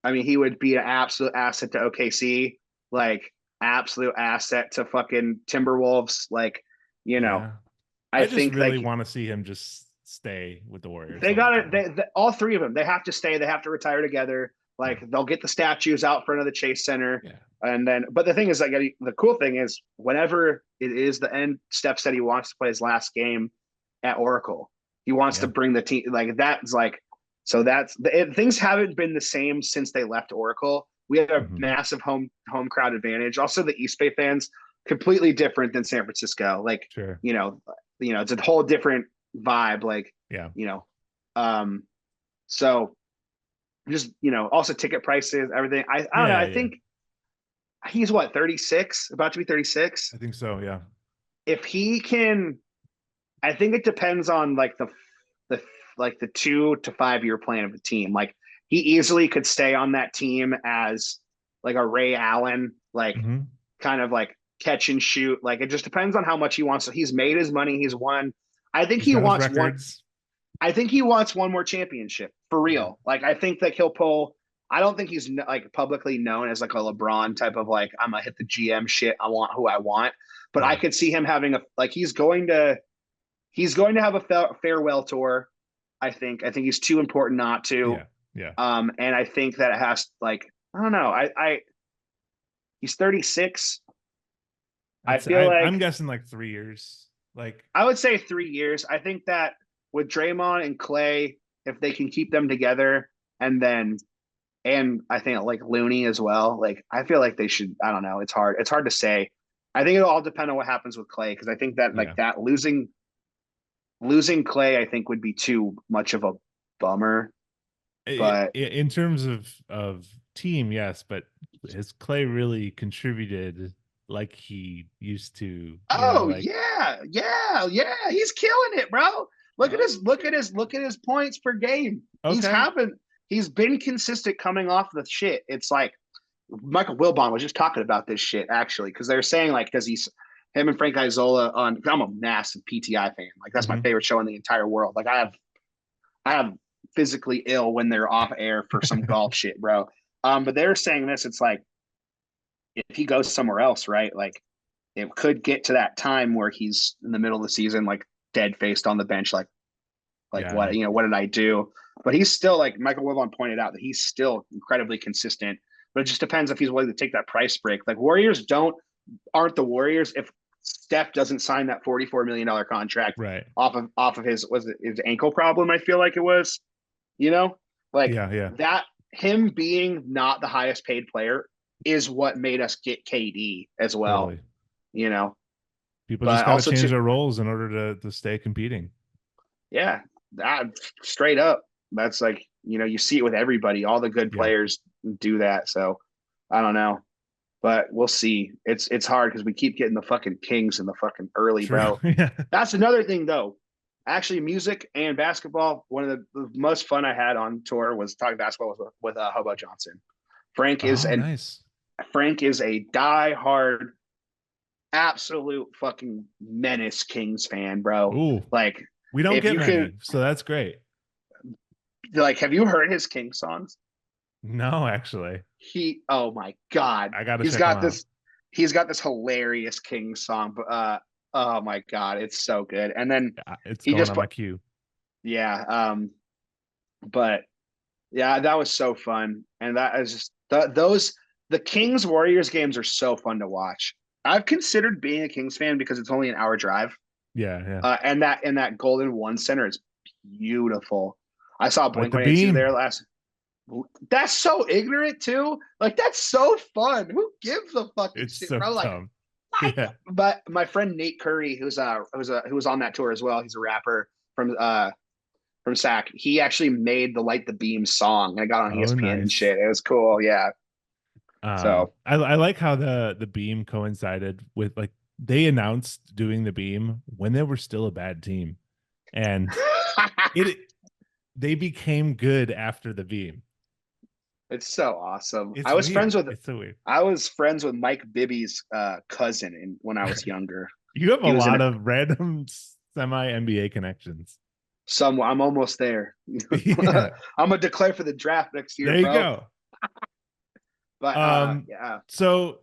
I mean, he would be an absolute asset to OKC, like absolute asset to fucking Timberwolves. Like, you know, Yeah, I I just think really like want to see him just stay with the Warriors they the whole got it. time. All three of them. They have to stay. They have to retire together. Yeah, Like they'll get the statues out front of the Chase Center, yeah, and then. But the thing is, like the cool thing is, whenever it is the end, Steph said he wants to play his last game at Oracle. He wants to yeah. bring the team. Like that's like. So things haven't been the same since they left Oracle. We had a Hmm. massive home crowd advantage. Also, the East Bay fans completely different than San Francisco. Like Sure. you know, it's a whole different vibe. Like Yeah. you know, um, so just also ticket prices, everything. I don't know. Yeah. I Yeah. think he's what 36, about to be 36. I think so. Yeah. If he can, I think it depends on like the like the 2 to 5 year plan of the team. Like he easily could stay on that team as like a Ray Allen, like Hmm. kind of like catch and shoot. Like it just depends on how much he wants. So he's made his money. He's won. I think He's he got his wants one. records. I think he wants one more championship for Yeah. real. Like I think that he'll pull. I don't think he's like publicly known as like a LeBron type of like I'm gonna hit the GM shit. I want who I want, but I Yeah. could see him having a like he's going to have a farewell tour. I think he's too important not to. Yeah. Yeah. And I think that it has like I don't know. He's 36. I feel I'm like guessing like 3 years. Like, I would say 3 years. I think that with Draymond and Clay, if they can keep them together, and then and I think like Looney as well. Like I feel like they should. I don't know. It's hard. It's hard to say. I think it'll all depend on what happens with Clay because I think that like yeah. that losing Clay, I think would be too much of a bummer. But In terms of team, yes, but has Clay really contributed like he used to? oh Like, yeah, he's killing it, bro. okay, Look at his points per game. okay, He's been consistent coming off the shit. It's like Michael Wilbon was just talking about this shit actually because they're saying like because he's him and Frank Isola on. I'm a massive PTI fan. Like that's my hmm favorite show in the entire world. Like I have physically ill when they're off air for some golf shit, bro. But they're saying this. It's like if he goes somewhere else, right? Like it could get to that time where he's in the middle of the season, like dead faced on the bench, like yeah, what what did I do? But he's still like Michael Wilbon pointed out that he's still incredibly consistent. But it just depends if he's willing to take that price break. Like Warriors aren't the Warriors if Steph doesn't sign that $44 million contract right, off of his ankle problem. I feel like it was, you know, like yeah, yeah, that him being not the highest paid player is what made us get KD as well, totally. you know. People just But got to also change to their roles in order to stay competing. yeah, that straight up. That's like, you see it with everybody. All the good Yeah, players do that. So I don't know. But we'll see. It's hard because we keep getting the fucking Kings in the fucking early, true. bro. Yeah, That's another thing though. actually music and basketball. One of the most fun I had on tour was talking basketball with Hobo Johnson. Frank is Oh, an nice. Frank is a die-hard, absolute fucking menace Kings fan, bro. Ooh, Like, we don't if get you could, many, so that's great. like, have you heard his King songs? No, actually, Oh my god, I gotta check them out. he's got this hilarious King song, but oh my god, it's so good. And then It's he going just on put, my queue. yeah, but yeah, that was so fun, and that is just those the Kings Warriors games are so fun to watch. I've considered being a Kings fan because it's only an hour drive, Yeah, yeah. and that Golden One Center is beautiful. I saw Like Blink the 182 beam. there last. That's so ignorant too. Like that's so fun. Who gives a fucking It's shit, so bro? Like, dumb. Yeah. but my friend Nate Curry, who was on that tour as well. He's a rapper from SAC. He actually made the Light the Beam song. I got on Oh, ESPN and nice. shit. It was cool. Yeah. So I like how the beam coincided with like they announced doing the beam when they were still a bad team, and it they became good after the beam. it's so awesome. It's weird. It's so weird. I was friends with Mike Bibby's cousin when I was younger. You have a He was in lot of random semi NBA connections. some. I'm almost there. Yeah, I'm gonna declare for the draft next year, there you bro. go. But Um, yeah, so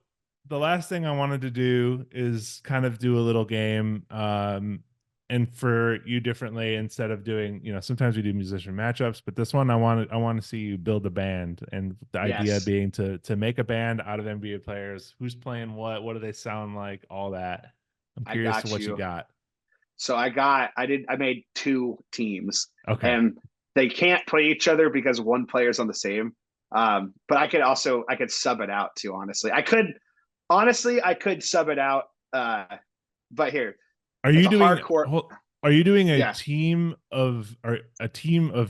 the last thing I wanted to do is kind of do a little game. And for you differently, instead of doing, sometimes we do musician matchups, but this one I want to see you build a band, and the idea yes, being to make a band out of NBA players. Who's playing what do they sound like, all that. I'm I curious to got what you you. got. So I made two teams, Okay. and they can't play each other because one player's on the same. But I could sub it out too. I could sub it out. But here Are it's you a doing hardcore. are you doing Yeah, a team of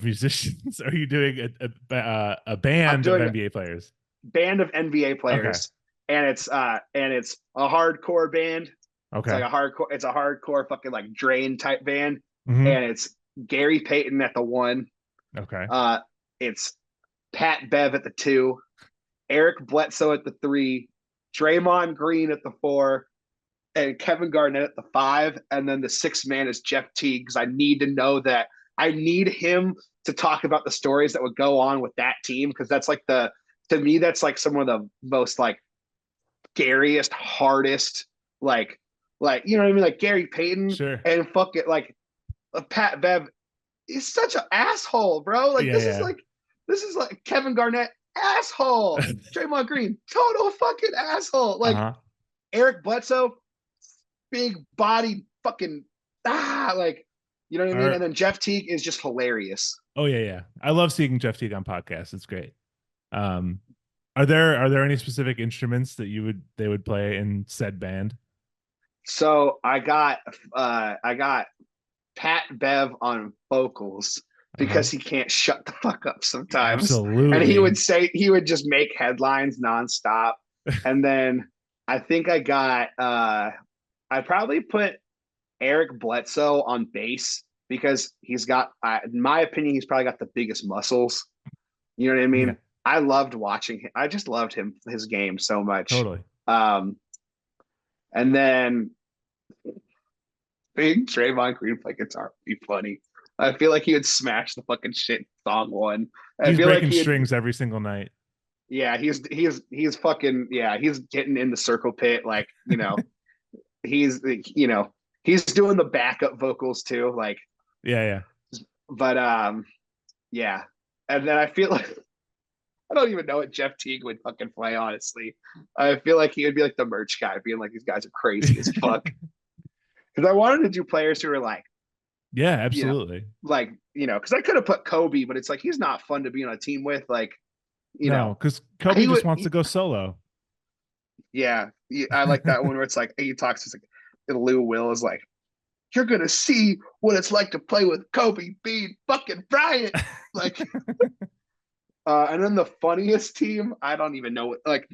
musicians? Are you doing a I'm band of doing a NBA players? band of NBA Okay. players, and it's a hardcore band. Okay. It's a hardcore fucking like drain type band, Hmm. and it's Gary Payton at the one. Okay. Uh, it's Pat Bev at the two, Eric Bledsoe at the three, Draymond Green at the four, and Kevin Garnett at the five. And then the sixth man is Jeff Teague because I need to know that I need him to talk about the stories that would go on with that team because that's like to me that's like some of the most like scariest, hardest, like you know what I mean, like Gary Payton Sure. and fuck it, like Pat Bev is such an asshole, bro. Like Yeah, this is like Kevin Garnett asshole, yeah. Draymond Green total fucking asshole, like Uh-huh. Eric Bledsoe big body fucking like you know what I mean, Are and then Jeff Teague is just hilarious. Oh, yeah. I love seeing Jeff Teague on podcasts. It's great. Um, are there any specific instruments that they would play in said band? So I got Pat Bev on vocals Uh-huh. because he can't shut the fuck up sometimes. And Absolutely. he would just make headlines nonstop. And then I think I probably put Eric Bledsoe on bass because he's got in my opinion, he's probably got the biggest muscles. You know what I Yeah, mean? I loved watching him. I just loved his game so much. totally. Um, and then big Draymond Green play guitar would be funny. I feel like he would smash the fucking shit song one. I He's feel like breaking he'd strings every single night. yeah, he's fucking yeah, he's getting in the circle pit like, he's he's doing the backup vocals too, like Yeah. but yeah. And then I feel like I don't even know what Jeff Teague would fucking play, honestly. I feel like he would be like the merch guy, being like, these guys are crazy as fuck. Because I wanted to do players who are like, Yeah, you know, absolutely. because I could have put Kobe, but it's like he's not fun to be on a team with. Like, you No, know, because Kobe he just would, wants to go solo. yeah. I like that one where it's like he talks to like Lou Will is like, you're gonna see what it's like to play with Kobe Bean fucking Bryant. Like, and then the funniest team, I don't even know what like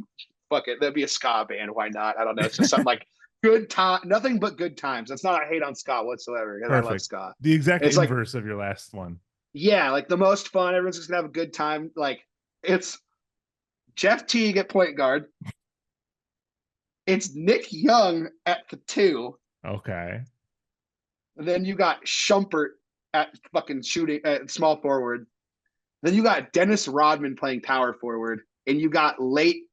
fuck it, that'd be a ska band. Why not? I don't know. It's just something like good time, nothing but good times. That's not a hate on Scott whatsoever because I love Perfect. Scott. The exact It's like, inverse of your last one. yeah, like the most fun. Everyone's just gonna have a good time. Like it's Jeff Teague at point guard. It's Nick Young at the two. Okay. And then you got Shumpert at fucking shooting at small forward. Then you got Dennis Rodman playing power forward, and you got late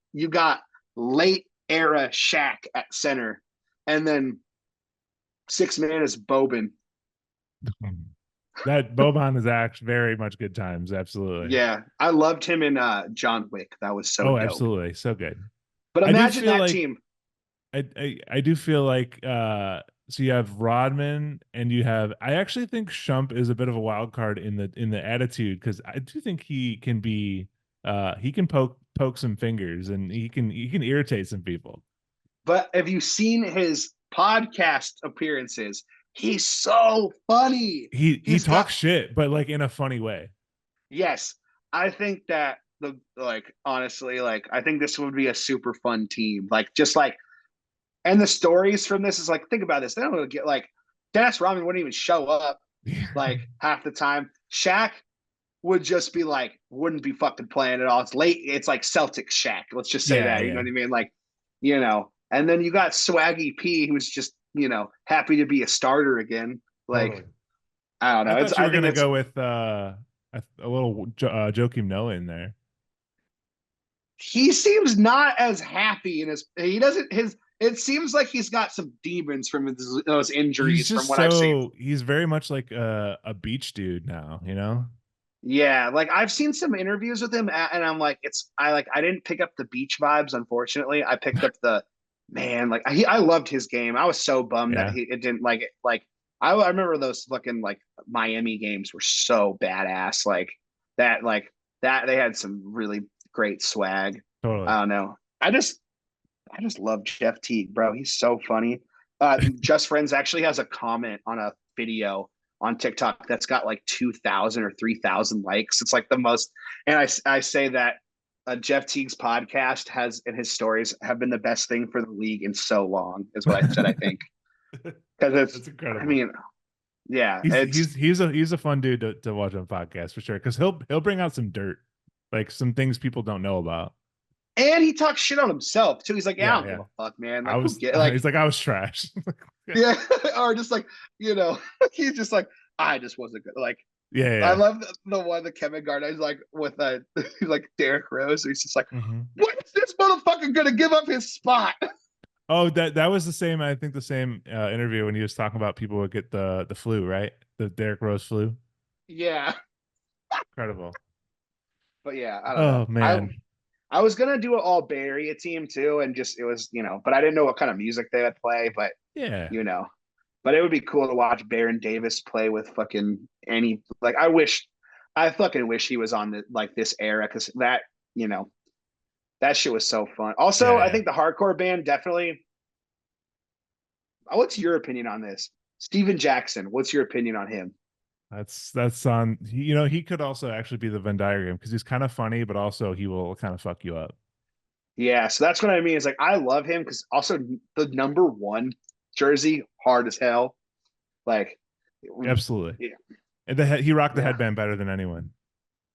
era Shaq at center, and then six man is Boban. That Boban is actually very much good times. Absolutely. Yeah, I loved him in John Wick. That was so Oh, dope. absolutely. So good. But I do imagine feel that like team. I do feel like so you have Rodman and you have I actually think Shump is a bit of a wild card in the attitude because I do think he can be he can poke some fingers and he can irritate some people. But have you seen his podcast appearances? He's so funny. He He's got talks shit, but like in a funny way. yes. I think that the like honestly, like I think this would be a super fun team. Like just like and the stories from this is like think about this. They don't really get like Dennis Rodman wouldn't even show up like half the time. Shaq would just be like wouldn't be fucking playing at all. It's late. It's like Celtics Shaq. Let's just say Yeah, that. You know yeah. what I mean? Like and then you got Swaggy P, who's just happy to be a starter again. Like Totally. I don't I know. It's thought you I were think gonna it's go with a little Joakim Noah in there. he seems not as happy in his he doesn't his it seems like he's got some demons from those He's injuries from just what I've seen. so he's very much like a beach dude now, you know? Yeah, like I've seen some interviews with him and I'm like I didn't pick up the beach vibes unfortunately. I picked up the man like I loved his game. I was so bummed that Yeah, it didn't like it like I remember those fucking like Miami games were so badass like that they had some really great swag. totally. I don't know. I just love Jeff Teague, bro. He's so funny. Just Friends actually has a comment on a video on TikTok that's got like 2,000 or 3,000 likes. It's like the most, and I say that Jeff Teague's podcast has and his stories have been the best thing for the league in so long, is what I said. I think because That's I incredible. mean, yeah, it's He's a fun dude to watch on podcast for sure because he'll bring out some dirt, like some things people don't know about. and he talks shit on himself too. He's like, yeah, I Yeah, don't give yeah. a fuck, man. I Like, who was get like, he's like I was trash. yeah, or just like, he's just like, I just wasn't good. Like, Yeah, I yeah. love the one the Kevin Garnett's like with he's like Derrick Rose. He's just like, Hmm. when is this motherfucker gonna give up his spot? Oh, that was the same. I think the same interview when he was talking about people would get the flu, right? The Derrick Rose flu. Yeah, Incredible. but yeah, I don't know. Oh man. I was gonna do an all Bay Area team too, and just it was but I didn't know what kind of music they would play, but Yeah. you know, but it would be cool to watch Baron Davis play with fucking any like I fucking wish he was on like this era because you know that shit was so fun. Also, Yeah, I yeah. think the hardcore band definitely. What's your opinion on this? Steven Jackson. What's your opinion on him? That's on he could also actually be the Venn diagram because he's kind of funny, but also he will kind of fuck you up. Yeah, so that's what I mean. Is like I love him because also the number one jersey hard as hell. Like, Absolutely. yeah, And he rocked the yeah, headband better than anyone.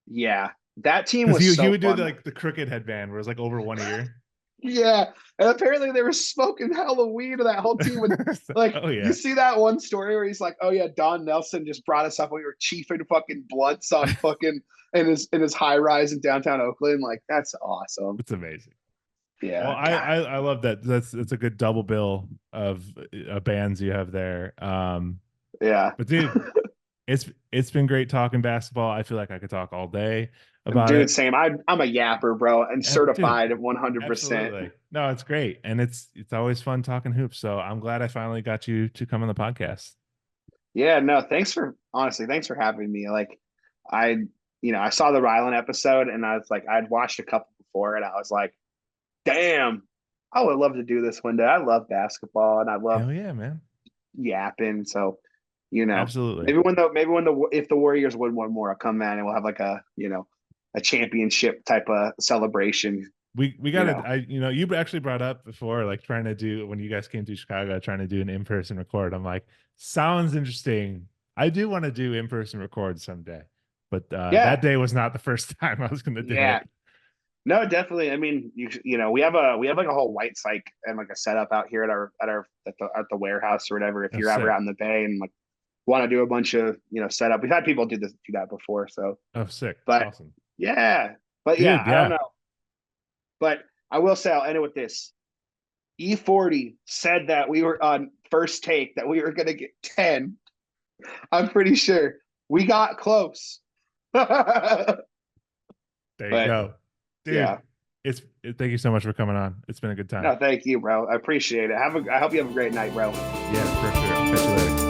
yeah. That team Because was he so would do fun. like the crooked headband where it's like over one ear. Yeah, and apparently they were smoking Halloween, and that whole team would like. Oh You yeah. see that one story where he's like, "Oh yeah, Don Nelson just brought us up. We were chiefing fucking blunts on fucking in his high rise in downtown Oakland. Like that's awesome. It's amazing. Well, Yeah, God. I love that. That's a good double bill of bands you have there. Yeah, But dude, it's been great talking basketball. I feel like I could talk all day about dude. it. Same. I'm a yapper, bro, and Dude, certified at 100%. absolutely. No, it's great. And it's always fun talking hoops. So I'm glad I finally got you to come on the podcast. Yeah, no, thanks for having me. Like, I, I saw the Rylan episode, and I was like, I'd watched a couple before, and I was like, damn, I would love to do this one day. I love basketball, and I love Hell yeah, man. yapping. So, you know, Absolutely. maybe when the if the Warriors win one more, I'll come in and we'll have like a championship type of celebration. we you got know. to, you actually brought up before, like trying to do, when you guys came to Chicago, trying to do an in-person record. I'm like, sounds interesting. I do want to do in-person record someday, but Yeah, that day was not the first time I was going to do yeah. it. No, definitely. I mean, we have like a whole white psych and like a setup out here at the warehouse or whatever. If Oh, you're ever sick. out in the bay and like want to do a bunch of setup, we've had people do that before. So, Oh, sick. but Awesome. yeah, but yeah, Dude, I don't yeah. know. But I will say I'll end it with this. E40 said that we were on first take that we were gonna get 10. I'm pretty sure we got close. But There you go. yeah. Dude, thank you so much for coming on. It's been a good time. No, thank you, bro. I appreciate it. I hope you have a great night, bro. Yeah, for sure. I'll catch you later.